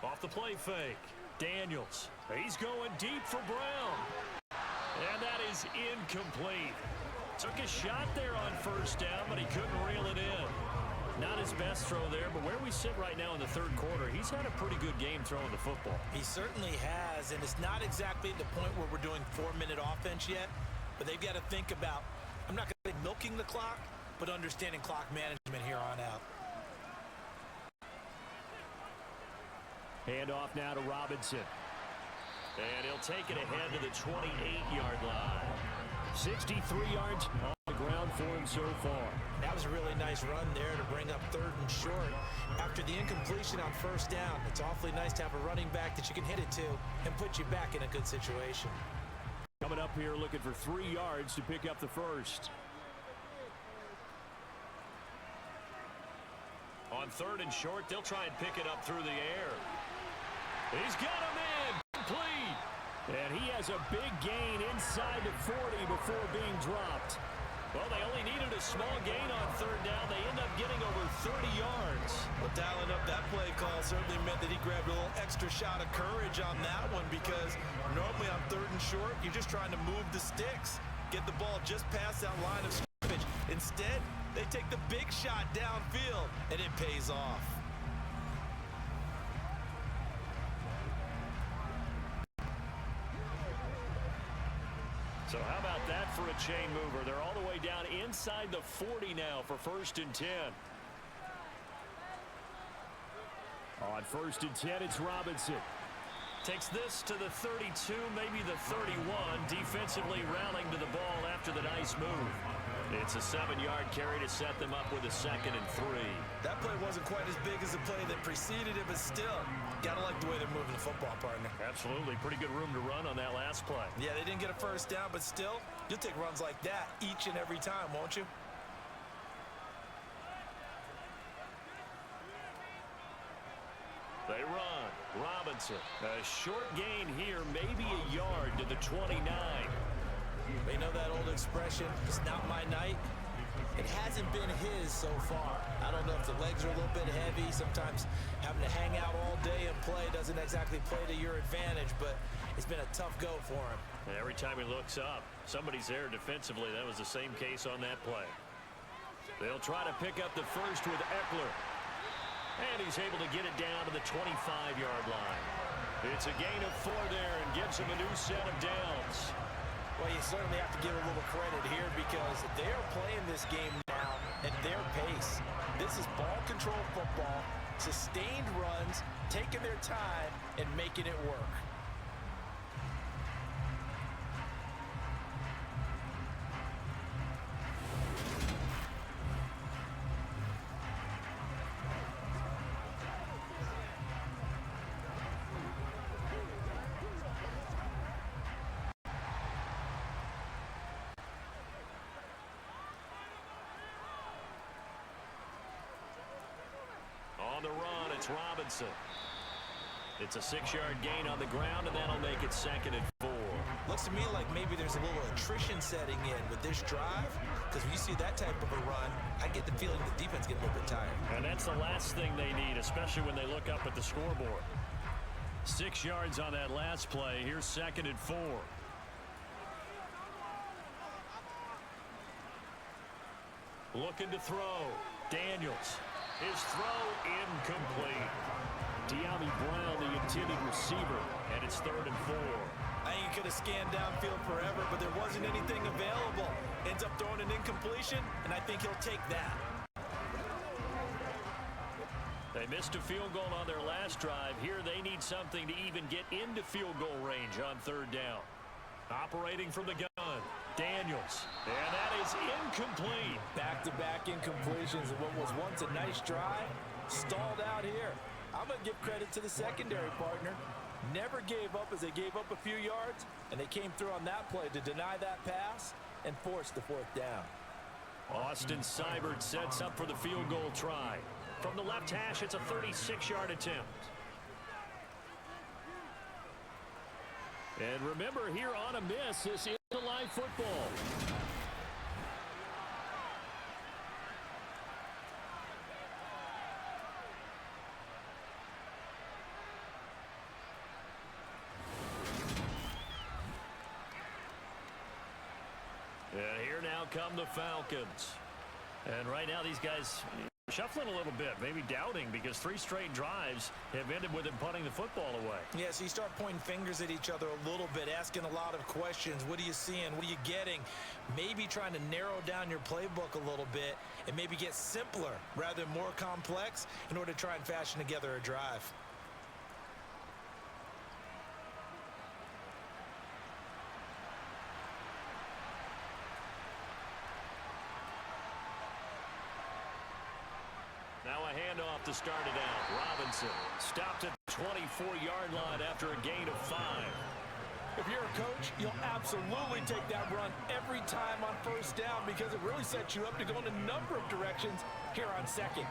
Off the play fake. Daniels. He's going deep for Brown. And that is incomplete. Took a shot there on 1st down, but he couldn't reel it in. Not his best throw there, but where we sit right now in the 3rd quarter, he's had a pretty good game throwing the football. He certainly has, and it's not exactly at the point where we're doing 4-minute offense yet. But they've got to think about, I'm not going to say milking the clock, but understanding clock management here on out. Hand off now to Robinson. And he'll take it ahead to the 28-yard line. 63 yards on the ground for him so far. That was a really nice run there to bring up 3rd and short. After the incompletion on 1st down, it's awfully nice to have a running back that you can hit it to and put you back in a good situation. Coming up here looking for 3 yards to pick up the first. On 3rd and short, they'll try and pick it up through the air. He's got him in. Complete. And he has a big gain inside the 40 before being dropped. Well, they only needed a small gain on 3rd down. They end up getting over 30 yards. Well, dialing up that play call certainly meant that he grabbed a little extra shot of courage on that one, because normally on 3rd and short, you're just trying to move the sticks, get the ball just past that line of scrimmage. Instead, they take the big shot downfield, and it pays off. So how about that for a chain mover? They're all the way down inside the 40 now for 1st and 10. On 1st and 10, it's Robinson. Takes this to the 32, maybe the 31. Defensively rallying to the ball after the nice move. It's a 7-yard carry to set them up with a 2nd and 3. That play wasn't quite as big as the play that preceded it, but still, gotta like the way they're moving the football, partner. Absolutely. Pretty good room to run on that last play. Yeah, they didn't get a 1st down, but still, you'll take runs like that each and every time, won't you? They run. Robinson. A short gain here, maybe a yard to the 29. They know that old expression, it's not my night. It hasn't been his so far. I don't know if the legs are a little bit heavy. Sometimes having to hang out all day and play doesn't exactly play to your advantage, but it's been a tough go for him. And every time he looks up, somebody's there defensively. That was the same case on that play. They'll try to pick up the first with Eckler. And he's able to get it down to the 25-yard line. It's a gain of 4 there and gives him a new set of downs. Well, you certainly have to give a little credit here, because they are playing this game now at their pace. This is ball control football, sustained runs, taking their time, and making it work. On the run, it's Robinson. It's a 6-yard gain on the ground, and that'll make it 2nd and 4. Looks to me like maybe there's a little attrition setting in with this drive, because when you see that type of a run, I get the feeling the defense getting a little bit tired. And that's the last thing they need, especially when they look up at the scoreboard. 6 yards on that last play. Here's 2nd and 4. Looking to throw. Daniels. His throw incomplete. De'Ami Brown, the intended receiver, and it's 3rd and 4. I think he could have scanned downfield forever, but there wasn't anything available. Ends up throwing an incompletion, and I think he'll take that. They missed a field goal on their last drive. Here they need something to even get into field goal range on 3rd down. Operating from the gun, Daniels. And that is incomplete. Back-to-back incompletions of what was once a nice drive. Stalled out here. I'm going to give credit to the secondary partner. Never gave up as they gave up a few yards, and they came through on that play to deny that pass and force the 4th down. Austin Seibert sets up for the field goal try. From the left hash, it's a 36-yard attempt. And remember, here on a miss, this is a live football. And here now come the Falcons. And right now these guys shuffling a little bit, maybe doubting, because 3 straight drives have ended with him punting the football away. Yeah, so you start pointing fingers at each other a little bit, asking a lot of questions. What are you seeing? What are you getting? Maybe trying to narrow down your playbook a little bit and maybe get simpler rather than more complex in order to try and fashion together a drive. Now a handoff to start it out. Robinson stopped at the 24-yard line after a gain of 5. If you're a coach, you'll absolutely take that run every time on first down because it really sets you up to go in a number of directions here on second.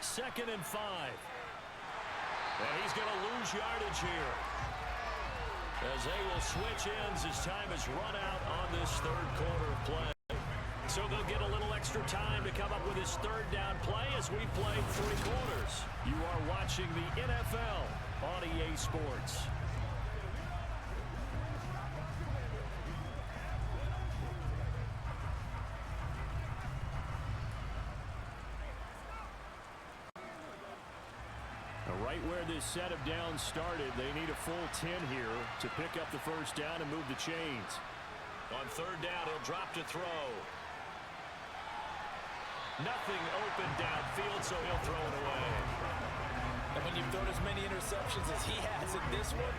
Second and 5. And he's going to lose yardage here, as they will switch ends as time is run out on this third quarter of play. So they'll get a little extra time to come up with his third down play as we played 3 quarters. You are watching the NFL on EA Sports. Right where this set of downs started, they need a full 10 here to pick up the first down and move the chains. On third down, he'll drop to throw. Nothing open downfield, so he'll throw it away. And when you've thrown as many interceptions as he has in this one,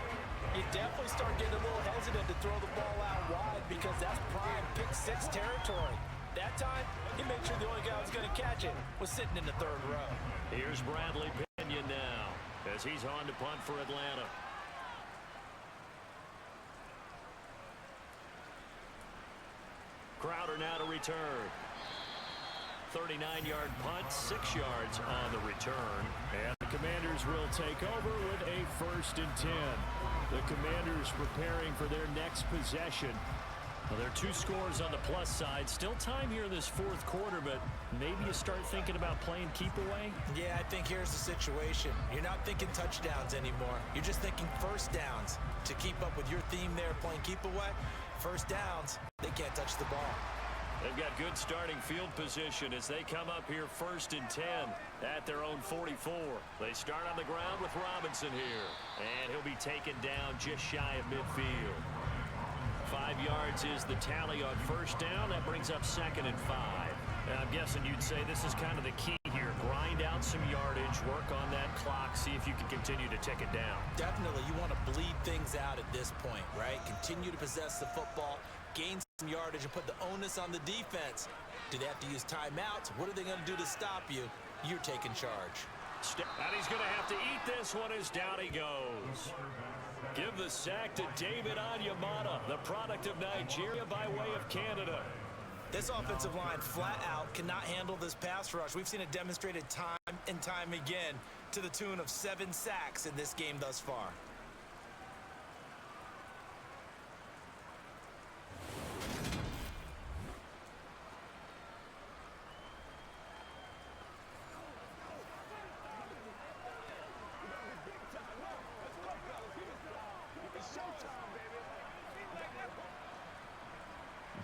you definitely start getting a little hesitant to throw the ball out wide because that's prime pick 6 territory. That time, he made sure the only guy who was going to catch it was sitting in the third row. Here's Bradley Pinion now as he's on to punt for Atlanta. Crowder now to return. 39-yard punt, 6 yards on the return. And the Commanders will take over with a 1st and 10. The Commanders preparing for their next possession. Well, there are 2 scores on the plus side. Still time here in this 4th quarter, but maybe you start thinking about playing keep away? Yeah, I think here's the situation. You're not thinking touchdowns anymore. You're just thinking first downs. To keep up with your theme there, playing keep away, first downs, they can't touch the ball. They've got good starting field position as they come up here 1st and 10 at their own 44. They start on the ground with Robinson here, and he'll be taken down just shy of midfield. 5 yards is the tally on first down. That brings up 2nd and 5. And I'm guessing you'd say this is kind of the key here. Grind out some yardage, work on that clock, see if you can continue to tick it down. Definitely. You want to bleed things out at this point, right? Continue to possess the football, gain some yardage, and put the onus on the defense. Do they have to use timeouts? What are they going to do to stop you? You're taking charge. And he's going to have to eat this one as down he goes. Give the sack to David Onyemata, the product of Nigeria by way of Canada. This offensive line flat out cannot handle this pass rush. We've seen it demonstrated time and time again to the tune of 7 sacks in this game thus far.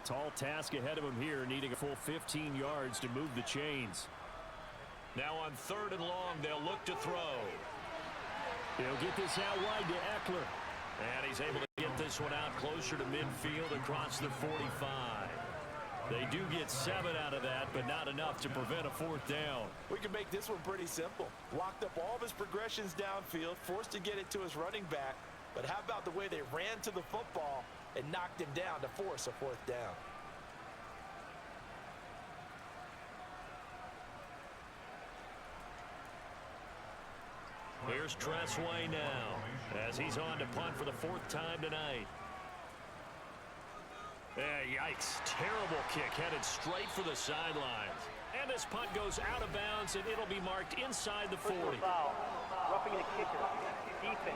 Tall task ahead of him here, needing a full 15 yards to move the chains. Now on 3rd and long, they'll look to throw. He'll get this out wide to Eckler. And he's able to get this one out closer to midfield across the 45. They do get 7 out of that, but not enough to prevent a 4th down. We can make this one pretty simple. Locked up all of his progressions downfield, forced to get it to his running back. But how about the way they ran to the football and knocked him down to force a 4th down? Here's Tressway now as he's on to punt for the 4th time tonight. Yikes. Terrible kick headed straight for the sidelines. And this punt goes out of bounds, and it'll be marked inside the 40. Foul. Roughing the kicker. Defense.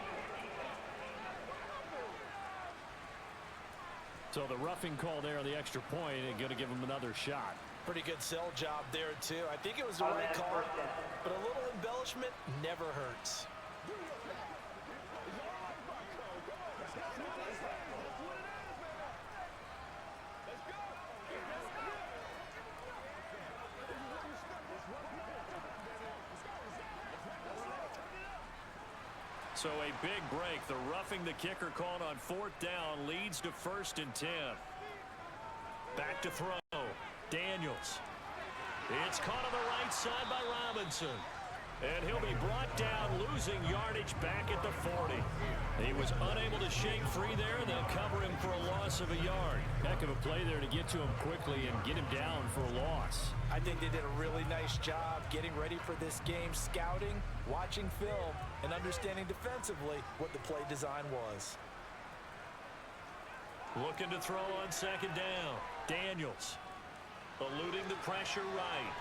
So the roughing call there on the extra point and going to give him another shot. Pretty good sell job there, too. I think it was the right call, but a little embellishment never hurts. So a big break. The roughing the kicker called on 4th down leads to 1st and 10. Back to throw. Daniels. It's caught on the right side by Robinson. And he'll be brought down, losing yardage back at the 40. He was unable to shake free there, and they'll cover him for a loss of a yard. Heck of a play there to get to him quickly and get him down for a loss. I think they did a really nice job getting ready for this game, scouting, watching film, and understanding defensively what the play design was. Looking to throw on 2nd down. Daniels eluding the pressure right.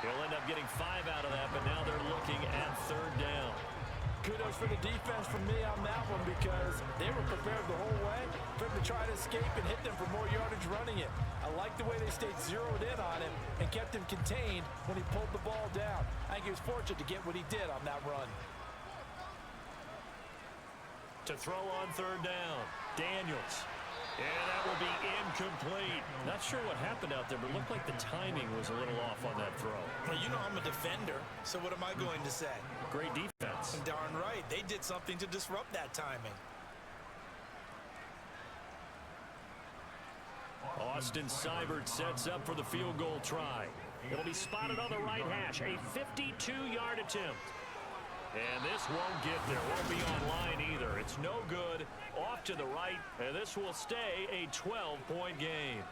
He'll end up getting 5 out of that, but now they're looking at 3rd down. Kudos for the defense from me on that one because they were prepared the whole way for him to try to escape and hit them for more yardage running it. I like the way they stayed zeroed in on him and kept him contained when he pulled the ball down. I think he was fortunate to get what he did on that run. To throw on 3rd down, Daniels. And that will be incomplete. Not sure what happened out there, but it looked like the timing was a little off on that throw. Well, you know I'm a defender, so what am I going to say? Great defense. Darn right. They did something to disrupt that timing. Austin Seibert sets up for the field goal try. It'll be spotted on the right hash. A 52-yard attempt. And this won't get there. Won't be on line either. It's no good. Off to the right. And this will stay a 12-point game.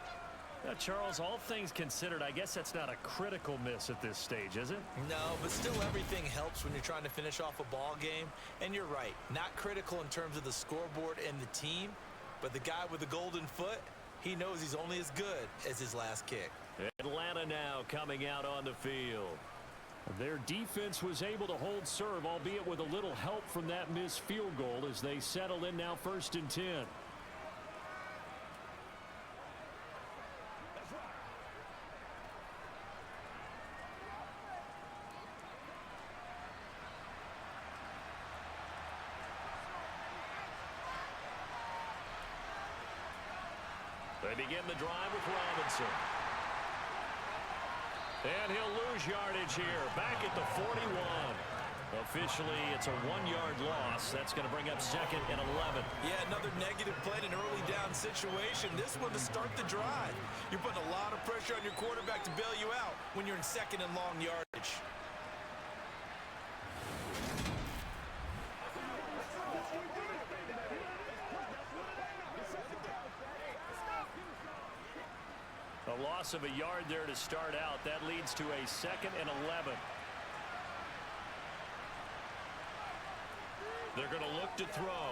Now, Charles, all things considered, I guess that's not a critical miss at this stage, is it? No, but still everything helps when you're trying to finish off a ball game. And you're right. Not critical in terms of the scoreboard and the team. But the guy with the golden foot, he knows he's only as good as his last kick. Atlanta now coming out on the field. Their defense was able to hold serve, albeit with a little help from that missed field goal as they settle in now 1st and 10. They begin the drive with Robinson. And he'll lose yardage here, back at the 41. Officially, it's a 1-yard loss. That's going to bring up 2nd and 11. Yeah, another negative play in an early down situation. This one to start the drive. You're putting a lot of pressure on your quarterback to bail you out when you're in 2nd and long yardage. A loss of a yard there to start out. That leads to a 2nd and 11. They're going to look to throw.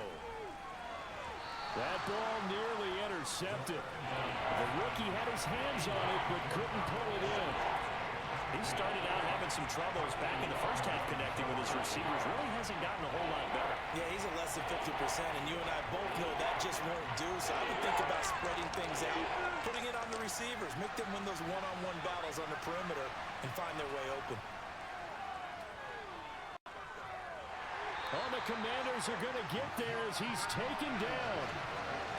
That ball nearly intercepted. The rookie had his hands on it but couldn't pull it in. He started out having some troubles back in the first half connecting with his receivers. Really hasn't gotten a whole lot better. Yeah, he's at less than 50%, and you and I both know that just won't do. So I would think about spreading things out, putting it on the receivers, make them win those one-on-one battles on the perimeter and find their way open. Oh, the Commanders are going to get there as he's taken down.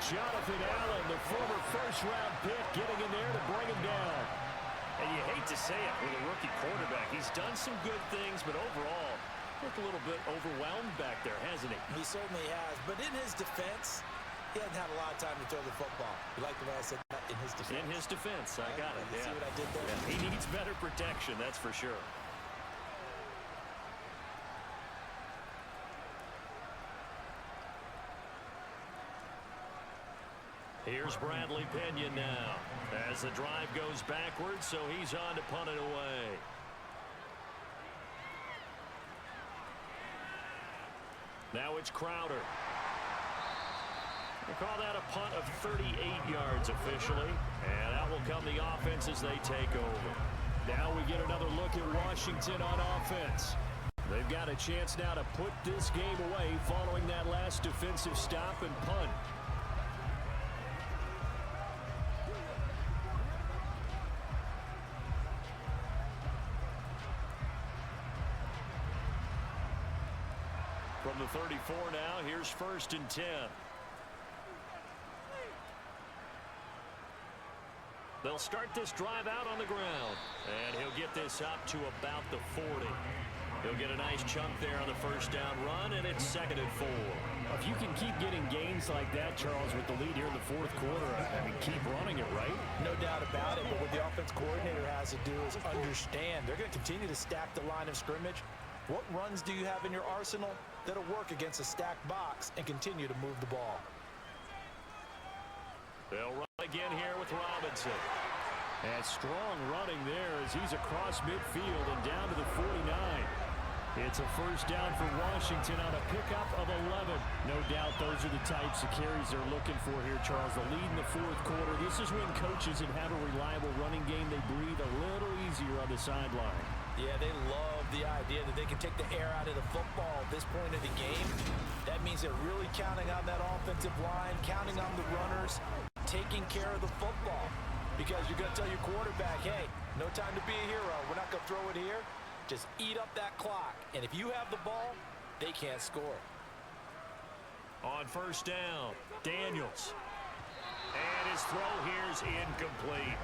Jonathan Allen, the former first-round pick, getting in there to bring him down. And you hate to say it with a rookie quarterback. He's done some good things, but overall, looked a little bit overwhelmed back there, hasn't he? He certainly has. But in his defense, he hasn't had a lot of time to throw the football. You like the way I said that? In his defense. In his defense. I got it. You see what I did there? Yeah, he needs better protection, that's for sure. Here's Bradley Pinion now as the drive goes backwards, so he's on to punt it away. Now it's Crowder. We'll call that a punt of 38 yards officially, and that will come the offense as they take over. Now we get another look at Washington on offense. They've got a chance now to put this game away following that last defensive stop and punt. From the 34 now, here's 1st and 10. They'll start this drive out on the ground, and he'll get this up to about the 40. He'll get a nice chunk there on the first down run, and it's 2nd and 4. If you can keep getting gains like that, Charles, with the lead here in the fourth quarter, I mean, keep running it, right? No doubt about it, but what the offense coordinator has to do is understand they're going to continue to stack the line of scrimmage. What runs do you have in your arsenal that'll work against a stacked box and continue to move the ball? They'll run again here with Robinson. And strong running there as he's across midfield and down to the 49. It's a first down for Washington on a pickup of 11. No doubt those are the types of carries they're looking for here, Charles. The lead in the fourth quarter. This is when coaches that have a reliable running game, they breathe a little easier on the sideline. Yeah, they love the idea that they can take the air out of the football at this point of the game. That means they're really counting on that offensive line, counting on the runners, taking care of the football. Because you're going to tell your quarterback, hey, no time to be a hero. We're not going to throw it here. Just eat up that clock. And if you have the ball, they can't score. On first down, Daniels. And his throw here's incomplete.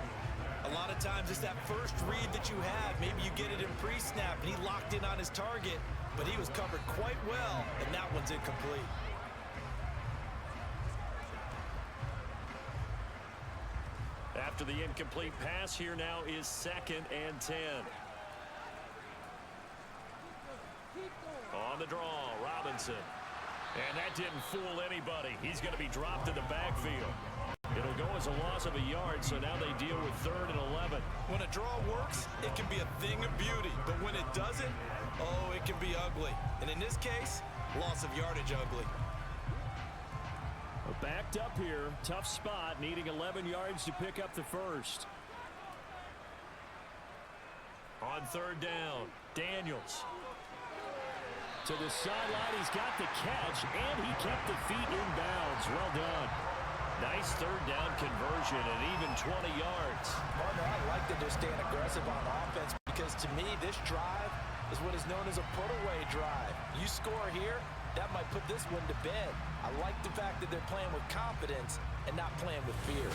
A lot of times it's that first read that you have. Maybe you get it in pre-snap, and he locked in on his target, but he was covered quite well, and that one's incomplete. After the incomplete pass, here now is 2nd and 10. On the draw, Robinson. And that didn't fool anybody. He's going to be dropped in the backfield. It'll go as a loss of a yard, so now they deal with 3rd and 11. When a draw works, it can be a thing of beauty. But when it doesn't, oh, it can be ugly. And in this case, loss of yardage ugly. Backed up here, tough spot, needing 11 yards to pick up the first. On 3rd down, Daniels. To the sideline, he's got the catch, and he kept the feet in bounds. Well done. Nice 3rd down conversion and even 20 yards. Partner, I like that they're staying aggressive on offense because to me, this drive is what is known as a put-away drive. You score here, that might put this one to bed. I like the fact that they're playing with confidence and not playing with fear.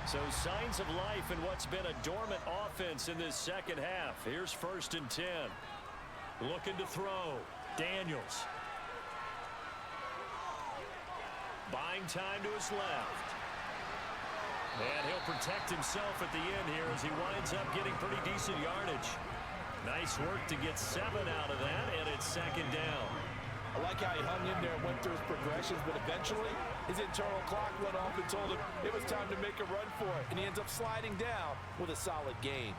So signs of life in what's been a dormant offense in this second half. Here's 1st and 10. Looking to throw. Daniels. Buying time to his left. And he'll protect himself at the end here as he winds up getting pretty decent yardage. Nice work to get 7 out of that, and it's 2nd down. I like how he hung in there and went through his progressions, but eventually his internal clock went off and told him it was time to make a run for it, and he ends up sliding down with a solid gain.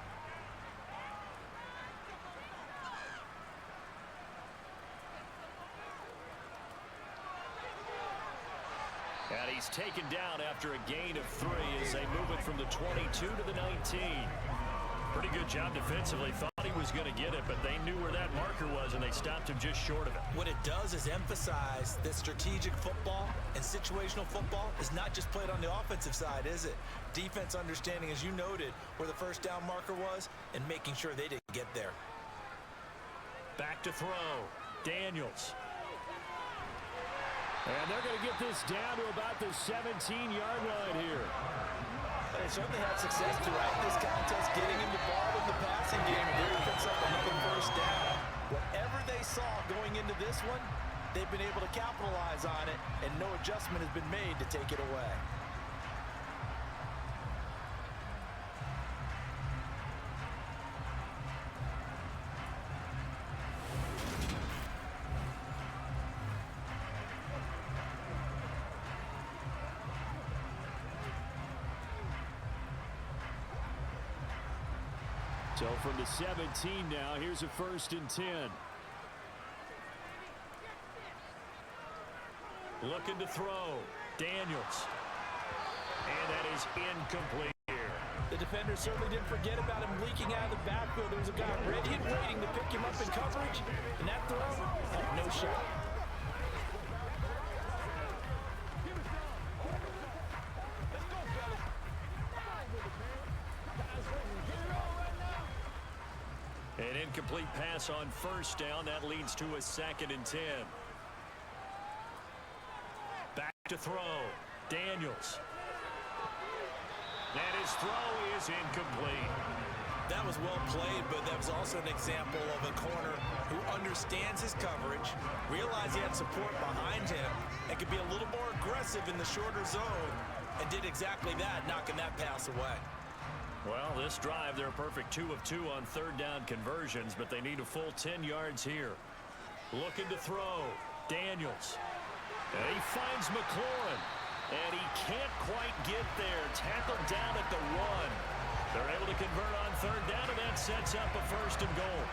And he's taken down after a gain of 3 as they move it from the 22 to the 19. Pretty good job defensively. Thought he was going to get it, but they knew where that marker was, and they stopped him just short of it. What it does is emphasize that strategic football and situational football is not just played on the offensive side, is it? Defense understanding, as you noted, where the first down marker was and making sure they didn't get there. Back to throw. Daniels. And they're going to get this down to about the 17-yard line here. They certainly had success throughout this contest, getting him the ball in the passing game, and there he picks up another first down. Whatever they saw going into this one, they've been able to capitalize on it, and no adjustment has been made to take it away. So from the 17 now, here's a 1st and 10. Looking to throw. Daniels. And that is incomplete here. The defender certainly didn't forget about him leaking out of the backfield. There was a guy ready and waiting to pick him up in coverage, and that throw had no shot. An incomplete pass on first down. That leads to a 2nd and 10. Back to throw. Daniels. And his throw is incomplete. That was well played, but that was also an example of a corner who understands his coverage, realized he had support behind him, and could be a little more aggressive in the shorter zone, and did exactly that, knocking that pass away. Well, this drive, they're a perfect 2 of 2 on 3rd down conversions, but they need a full 10 yards here. Looking to throw. Daniels. And he finds McLaurin. And he can't quite get there. Tackled down at the 1. They're able to convert on 3rd down, and that sets up a 1st and goal.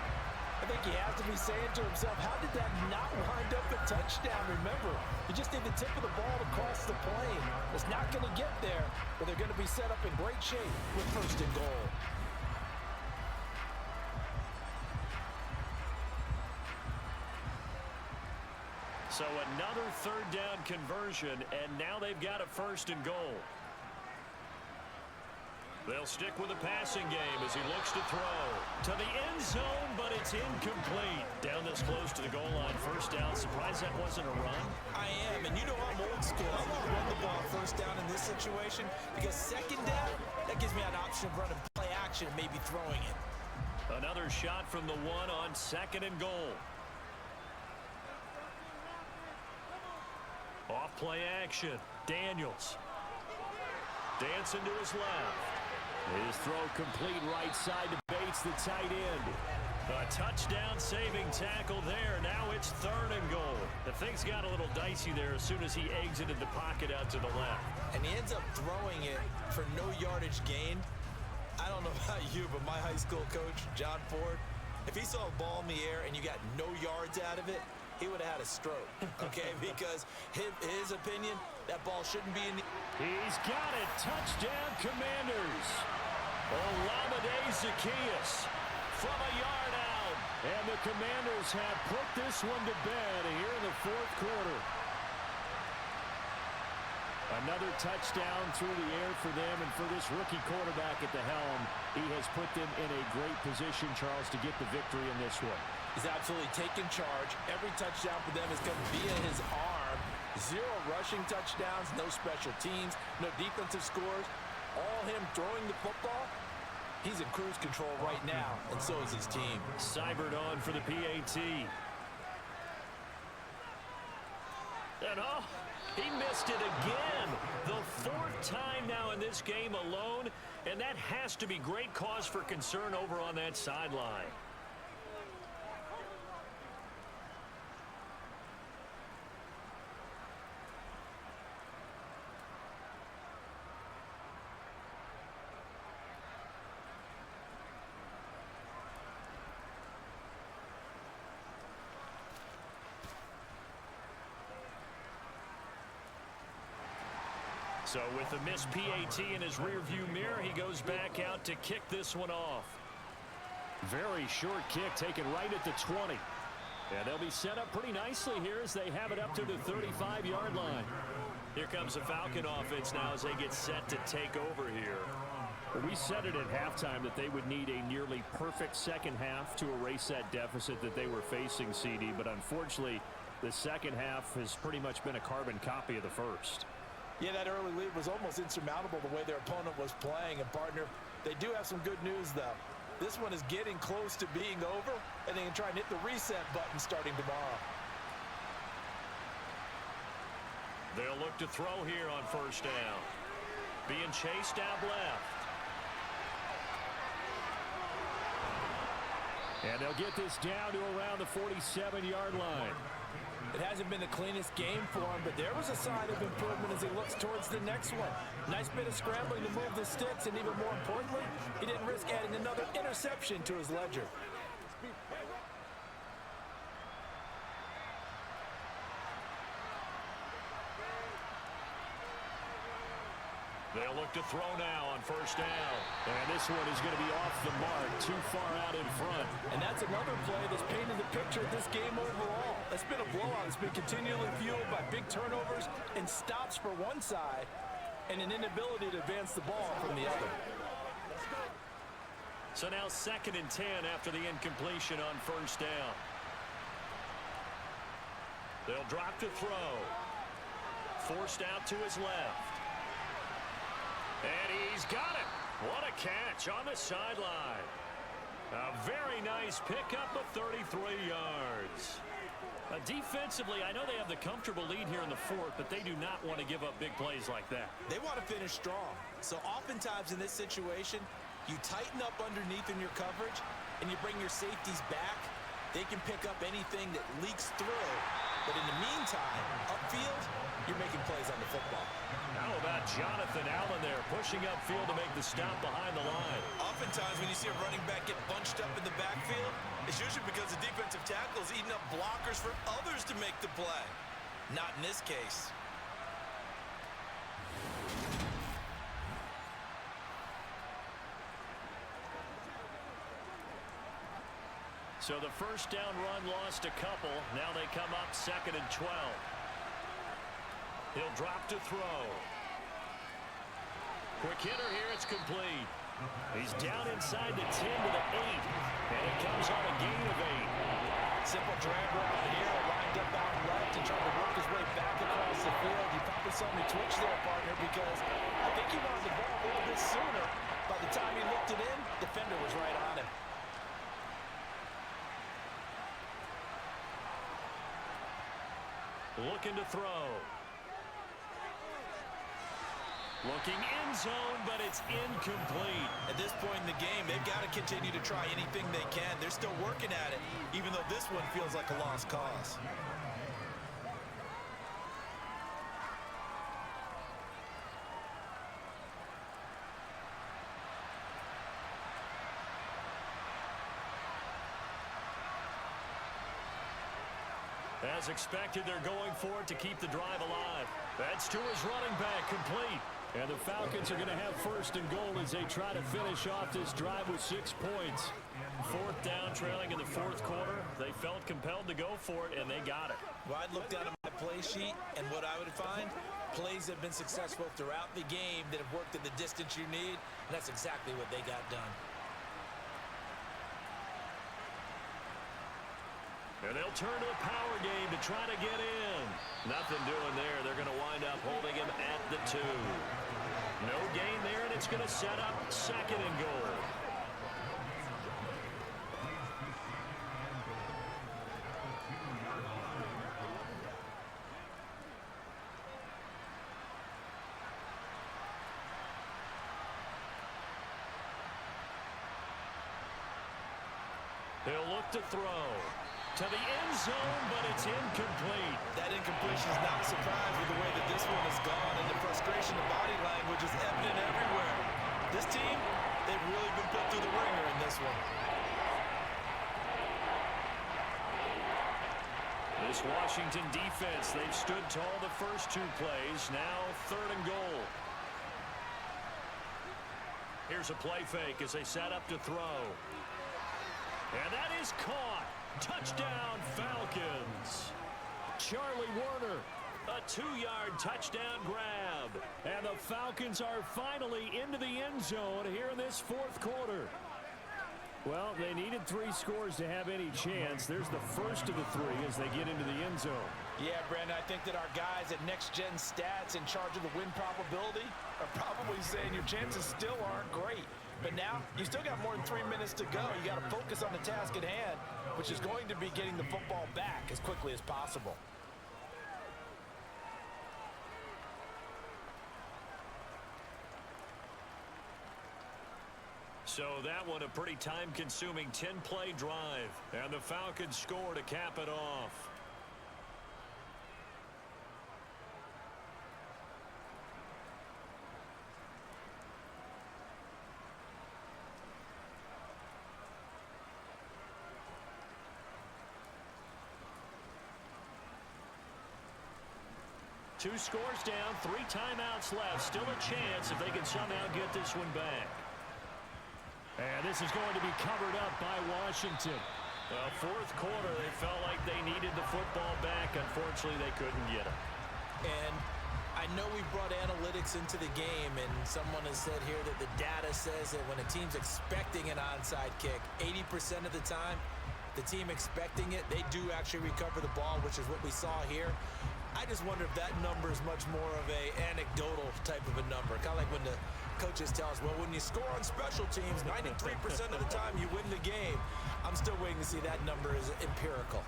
I think he has to be saying to himself, how did that not wind up a touchdown? Remember, you just need the tip of the ball to cross the plane. It's not going to get there, but they're going to be set up in great shape with 1st and goal. So another 3rd down conversion, and now they've got a 1st and goal. They'll stick with the passing game as he looks to throw. To the end zone, but it's incomplete. Down this close to the goal line, 1st down. Surprised that wasn't a run? I am, and you know I'm old school. I want to run the ball 1st down in this situation because 2nd down, that gives me an option of running play action and maybe throwing it. Another shot from the 1 on 2nd and goal. Off play action. Daniels. Dancing to his left. His throw complete right side to Bates, the tight end. A touchdown saving tackle there. Now it's 3rd and goal. The things got a little dicey there as soon as he exited the pocket out to the left. And he ends up throwing it for no yardage gained. I don't know about you, but my high school coach, John Ford, if he saw a ball in the air and you got no yards out of it, he would have had a stroke, okay? Because his opinion, that ball shouldn't be in the... He's got it. Touchdown, Commanders. Olamide Zaccheaus from a yard out. And the Commanders have put this one to bed here in the 4th quarter. Another touchdown through the air for them, and for this rookie quarterback at the helm, he has put them in a great position, Charles, to get the victory in this one. He's absolutely taken charge. Every touchdown for them has come via his arm. 0 rushing touchdowns, no special teams, no defensive scores. All him throwing the football. He's in cruise control right now, and so is his team. Seibert on for the PAT. And oh, he missed it again. The 4th time now in this game alone, and that has to be great cause for concern over on that sideline. So with the missed PAT in his rearview mirror, he goes back out to kick this one off. Very short kick taken right at the 20. And they'll be set up pretty nicely here as they have it up to the 35-yard line. Here comes the Falcon offense now as they get set to take over here. We said it at halftime that they would need a nearly perfect 2nd half to erase that deficit that they were facing, CD. But unfortunately, the 2nd half has pretty much been a carbon copy of the 1st. Yeah, that early lead was almost insurmountable the way their opponent was playing. And, partner, they do have some good news, though. This one is getting close to being over, and they can try and hit the reset button starting tomorrow. They'll look to throw here on 1st down. Being chased out left. And they'll get this down to around the 47-yard line. It hasn't been the cleanest game for him, but there was a sign of improvement as he looks towards the next one. Nice bit of scrambling to move the sticks, and even more importantly, he didn't risk adding another interception to his ledger. They'll look to throw now on 1st down. And this one is going to be off the mark, too far out in front. And that's another play that's painted the picture of this game overall. It's been a blowout. It's been continually fueled by big turnovers and stops for one side and an inability to advance the ball from the other. So now 2nd and 10 after the incompletion on first down. They'll drop to throw. Forced out to his left. And he's got it. What a catch on the sideline. A very nice pickup of 33 yards. Defensively, I know they have the comfortable lead here in the 4th, but they do not want to give up big plays like that. They want to finish strong. So oftentimes in this situation, you tighten up underneath in your coverage, and you bring your safeties back. They can pick up anything that leaks through. But in the meantime, upfield, you're making plays on the football. How about Jonathan Allen there pushing upfield to make the stop behind the line? Oftentimes when you see a running back get bunched up in the backfield, it's usually because the defensive tackle is eating up blockers for others to make the play. Not in this case. So the first down run lost a couple. Now they come up 2nd and 12. He'll drop to throw. Quick hitter here. It's complete. He's down inside the 10 to the 8. And it comes on a gain of 8. Simple drag route here. Lined up out left and trying to work his way back across the field. You probably saw me twitch there, partner, because I think he wanted the ball a little bit sooner. By the time he looked it in, defender was right on him. Looking to throw. Looking end zone, but it's incomplete. At this point in the game, they've got to continue to try anything they can. They're still working at it, even though this one feels like a lost cause. As expected, they're going for it to keep the drive alive. That's to his running back, complete. And the Falcons are going to have 1st and goal as they try to finish off this drive with 6 points. 4th down, trailing in the 4th quarter. They felt compelled to go for it, and they got it. Well, I'd look down at my play sheet, and what I would find, plays that have been successful throughout the game that have worked at the distance you need, and that's exactly what they got done. And they'll turn to the power game to try to get in. Nothing doing there. They're going to wind up holding him at the 2. No gain there, and it's going to set up 2nd and goal. They'll look to throw. To the end zone, but it's incomplete. That incompletion is not a surprise with the way that this one has gone, and the frustration of body language is evident everywhere. This team, they've really been put through the ringer in this one. This Washington defense, they've stood tall the first 2 plays. Now 3rd and goal. Here's a play fake as they set up to throw. And that is caught. Touchdown, Falcons. Charlie Warner, a 2-yard touchdown grab. And the Falcons are finally into the end zone here in this 4th quarter. Well, they needed 3 scores to have any chance. There's the first of the 3 as they get into the end zone. Yeah, Brandon, I think that our guys at Next Gen Stats in charge of the win probability are probably saying your chances still aren't great. But now, you still got more than 3 minutes to go. You got to focus on the task at hand, which is going to be getting the football back as quickly as possible. So that one a pretty time-consuming 10-play drive. And the Falcons score to cap it off. Two scores down, 3 timeouts left. Still a chance if they can somehow get this one back. And this is going to be covered up by Washington. Well, 4th quarter, they felt like they needed the football back. Unfortunately, they couldn't get it. And I know we brought analytics into the game, and someone has said here that the data says that when a team's expecting an onside kick, 80% of the time, the team expecting it, they do actually recover the ball, which is what we saw here. I just wonder if that number is much more of a anecdotal type of a number. Kind of like when the coaches tell us, well, when you score on special teams, 93% of the time you win the game. I'm still waiting to see that number is empirical.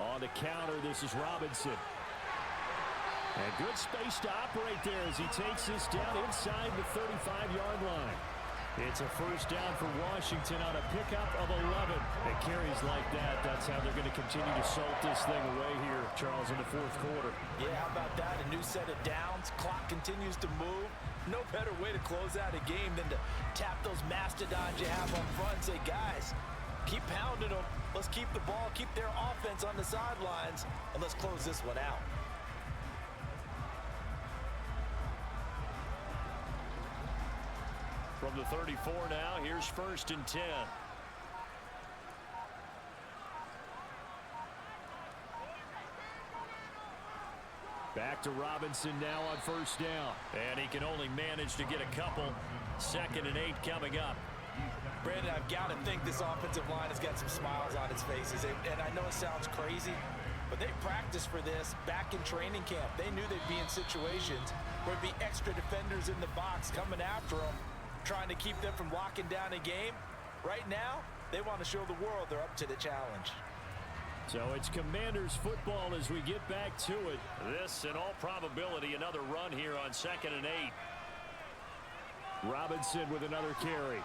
On the counter, this is Robinson. And good space to operate there as he takes this down inside the 35-yard line. It's a first down for Washington on a pickup of 11. It carries like that. That's how they're going to continue to salt this thing away here, Charles, in the fourth quarter. Yeah, how about that? A new set of downs. Clock continues to move. No better way to close out a game than to tap those mastodons you have on front and say, guys, keep pounding them. Let's keep the ball, keep their offense on the sidelines, and let's close this one out. From the 34 now, here's 1st and 10. Back to Robinson now on first down. And he can only manage to get a couple. 2nd and 8 coming up. Brandon, I've got to think this offensive line has got some smiles on its faces. And I know it sounds crazy, but they practiced for this back in training camp. They knew they'd be in situations where there'd be extra defenders in the box coming after them, trying to keep them from locking down a game. Right now, they want to show the world they're up to the challenge. So it's Commanders football as we get back to it. This, in all probability, another run here on 2nd and 8. Robinson with another carry.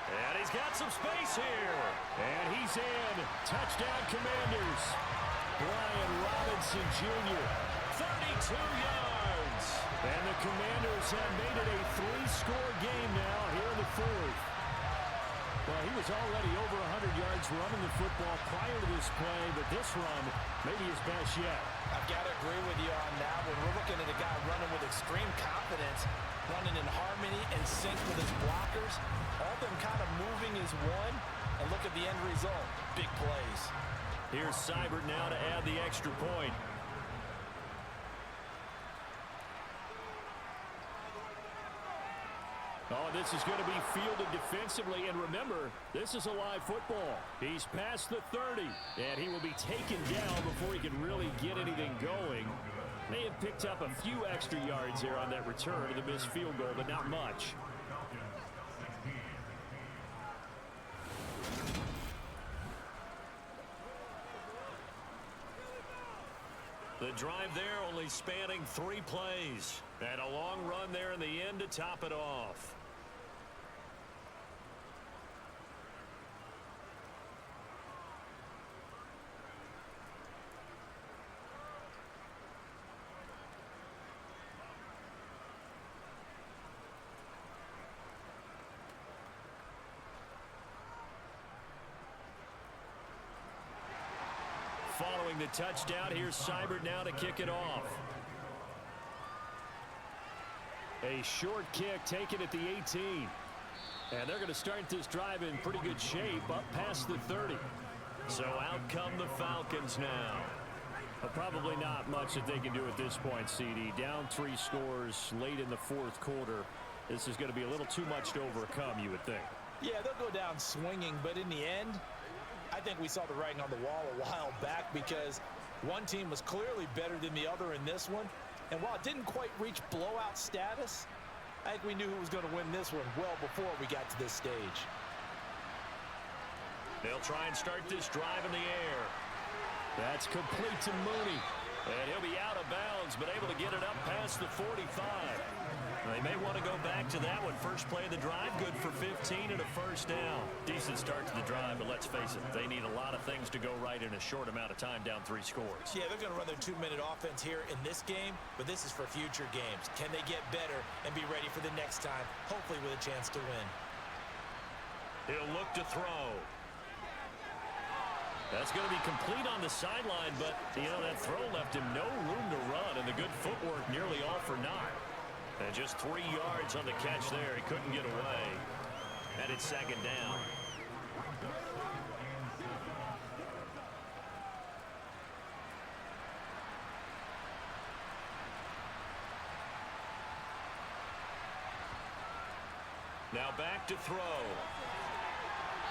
And he's got some space here. And he's in. Touchdown, Commanders. Brian Robinson Jr. 32 yards. And the Commanders have made it a 3-score game now here in the fourth. Well, he was already over 100 yards running the football prior to this play, but this run may be his best yet. I've got to agree with you on that one. We're looking at a guy running with extreme confidence, running in harmony and sync with his blockers. All them kind of moving as one, and look at the end result. Big plays. Here's Seibert now to add the extra point. Oh, this is going to be fielded defensively. And remember, this is a live football. He's past the 30, and he will be taken down before he can really get anything going. They have picked up a few extra yards there on that return of the missed field goal, but not much. The drive there only spanning 3 plays. And a long run there in the end to top it off. Following the touchdown, here's Seibert now to kick it off. A short kick taken at the 18. And they're going to start this drive in pretty good shape up past the 30. So out come the Falcons now. But probably not much that they can do at this point, CD. Down 3 scores late in the fourth quarter. This is going to be a little too much to overcome, you would think. Yeah, they'll go down swinging, but in the end, I think we saw the writing on the wall a while back because one team was clearly better than the other in this one. And while it didn't quite reach blowout status, I think we knew who was going to win this one well before we got to this stage. They'll try and start this drive in the air. That's complete to Mooney. And he'll be out of bounds, but able to get it up past the 45. They may want to go back to that one. First play of the drive, good for 15 and a first down. Decent start to the drive, but let's face it, they need a lot of things to go right in a short amount of time down 3 scores. Yeah, they're going to run their 2-minute offense here in this game, but this is for future games. Can they get better and be ready for the next time, hopefully with a chance to win? He'll look to throw. That's going to be complete on the sideline, but, you know, that throw left him no room to run, and the good footwork nearly all for naught. And just 3 yards on the catch there. He couldn't get away. And it's second down. Now back to throw.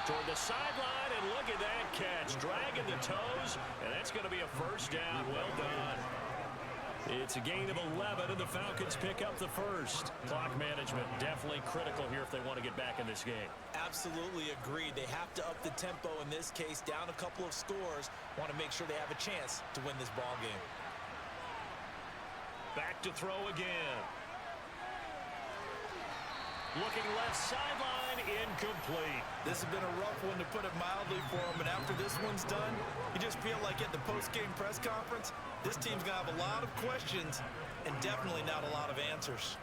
Toward the sideline, and look at that catch. Dragging the toes, and that's going to be a first down. Well done. It's a gain of 11, and the Falcons pick up the first. Clock management definitely critical here if they want to get back in this game. Absolutely agreed. They have to up the tempo in this case, down a couple of scores. Want to make sure they have a chance to win this ball game. Back to throw again. Looking left sideline, incomplete. This has been a rough one, to put it mildly, for him. And after this one's done, you just feel like at the post-game press conference, this team's going to have a lot of questions and definitely not a lot of answers.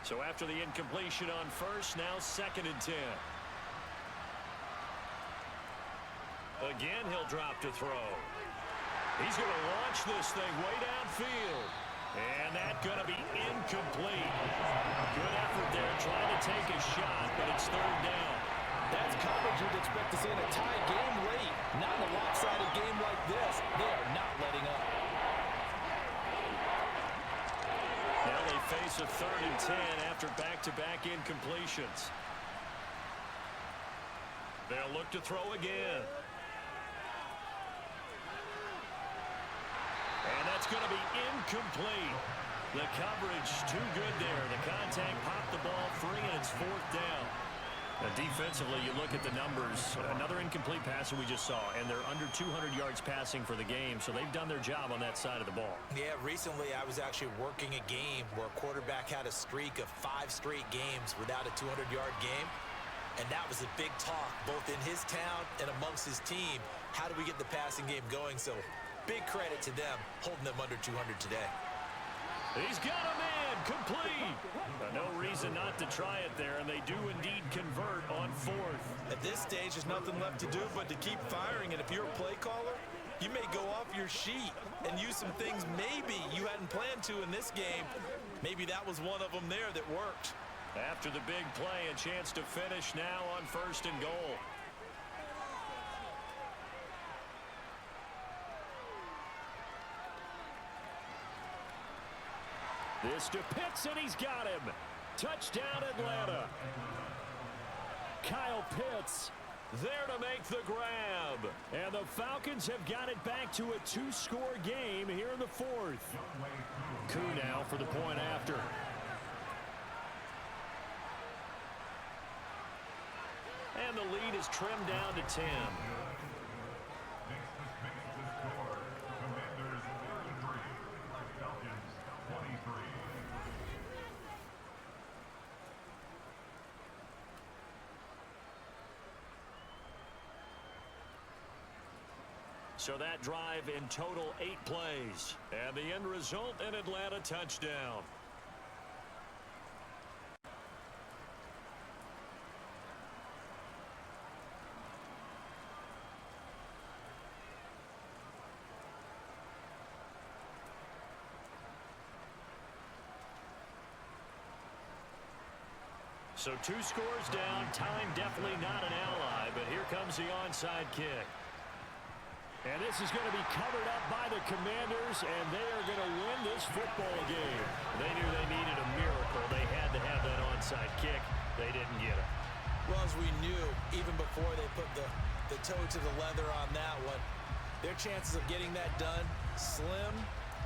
So after the incompletion on first, now 2nd and 10. Again, he'll drop to throw. He's going to launch this thing way downfield. And that's going to be incomplete. Good effort there trying to take a shot, but it's 3rd down. That's coverage you'd expect to see in a tie game late. Not in a lopsided game like this. They are not letting up. Now they face a 3rd and 10 after back-to-back incompletions. They'll look to throw again. And that's going to be incomplete. The coverage too good there. The contact popped the ball free, and it's 4th down. Now defensively, you look at the numbers. Another incomplete pass that we just saw, and they're under 200 yards passing for the game, so they've done their job on that side of the ball. Yeah, recently I was actually working a game where a quarterback had a streak of 5 straight games without a 200-yard game. And that was a big talk, both in his town and amongst his team. How do we get the passing game going? So big credit to them, holding them under 200 today. He's got a man, complete. No reason not to try it there, and they do indeed convert on 4th. At this stage, there's nothing left to do but to keep firing. And if you're a play caller, you may go off your sheet and use some things maybe you hadn't planned to in this game. Maybe that was one of them there that worked. After the big play, a chance to finish now on 1st and goal. This to Pitts, and he's got him. Touchdown, Atlanta. Kyle Pitts there to make the grab. And the Falcons have got it back to a 2-score game here in the 4th. Koo now for the point after. And the lead is trimmed down to 10. So that drive in total 8 plays. And the end result, an Atlanta touchdown. So 2 scores down. Time definitely not an ally, but here comes the onside kick. And this is going to be covered up by the Commanders, and they are going to win this football game. They knew they needed a miracle. They had to have that onside kick. They didn't get it. Well, as we knew, even before they put the toe to the leather on that one, their chances of getting that done, slim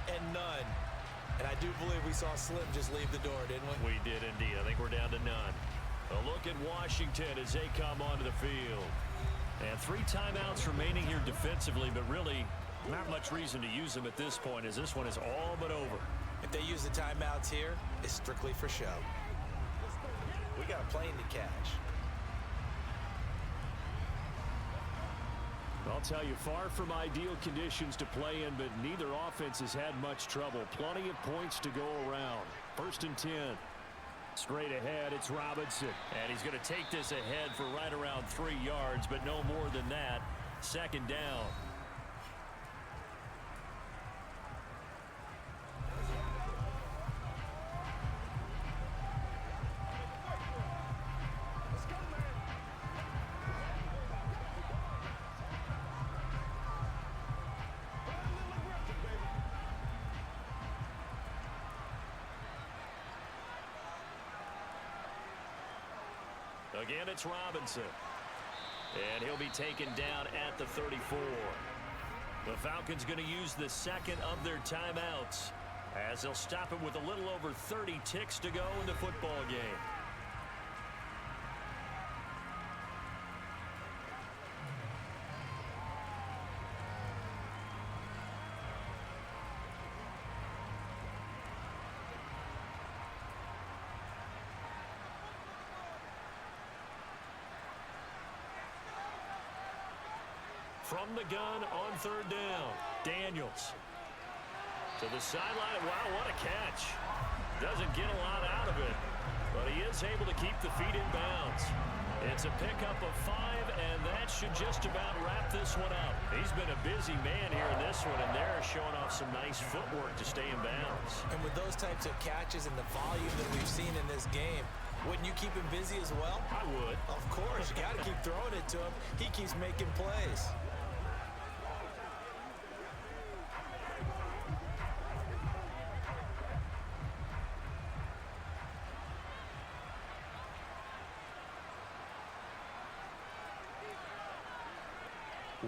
and none. And I do believe we saw Slim just leave the door, didn't we? We did indeed. I think we're down to none. A look at Washington as they come onto the field. And 3 timeouts remaining here defensively, but really not much reason to use them at this point, as this one is all but over. If they use the timeouts here, it's strictly for show. We got a plane to catch. I'll tell you, far from ideal conditions to play in, but neither offense has had much trouble. Plenty of points to go around. 1st and 10. Straight ahead, it's Robinson. And he's going to take this ahead for right around 3 yards, but no more than that. 2nd down. Again, it's Robinson. And he'll be taken down at the 34. The Falcons going to use the second of their timeouts as they'll stop it with a little over 30 ticks to go in the football game. From the gun on third down, Daniels. To the sideline. Wow, what a catch. Doesn't get a lot out of it, but he is able to keep the feet in bounds. It's a pickup of 5, and that should just about wrap this one up. He's been a busy man here in this one, and they're showing off some nice footwork to stay in bounds. And with those types of catches and the volume that we've seen in this game, wouldn't you keep him busy as well? I would. Of course. You got to keep throwing it to him. He keeps making plays.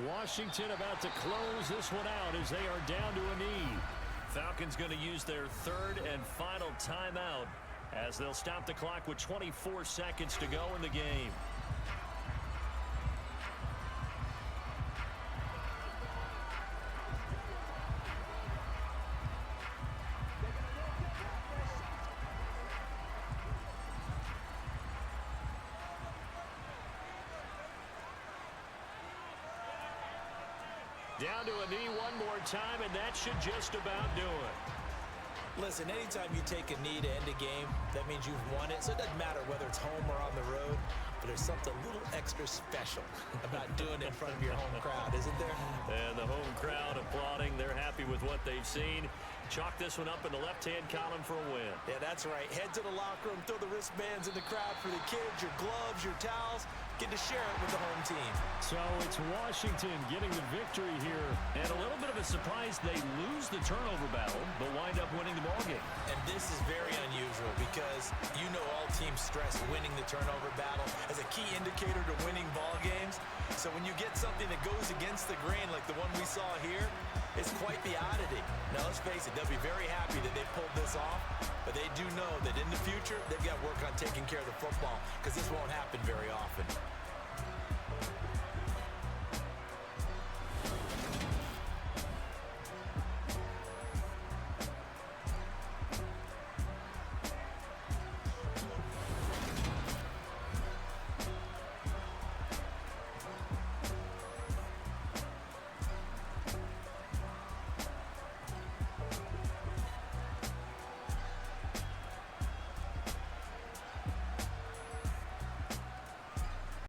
Washington about to close this one out as they are down to a knee. Falcons going to use their third and final timeout as they'll stop the clock with 24 seconds to go in the game. Down to a knee one more time, and that should just about do it. Listen, anytime you take a knee to end a game, that means you've won it. So it doesn't matter whether it's home or on the road, but there's something a little extra special about doing it in front of your home crowd, isn't there? And the home crowd applauding. They're happy with what they've seen. Chalk this one up in the left-hand column for a win. Yeah, that's right. Head to the locker room, throw the wristbands in the crowd for the kids, your gloves, your towels. Get to share it with the home team. So it's Washington getting the victory here. And a little bit of a surprise, they lose the turnover battle, but wind up winning the ballgame. And this is very unusual because you know all teams stress winning the turnover battle as a key indicator to winning ball games. So when you get something that goes against the grain like the one we saw here, it's quite the oddity. Now, let's face it, they'll be very happy that they pulled this off, but they do know that in the future, they've got to work on taking care of the football because this won't happen very often.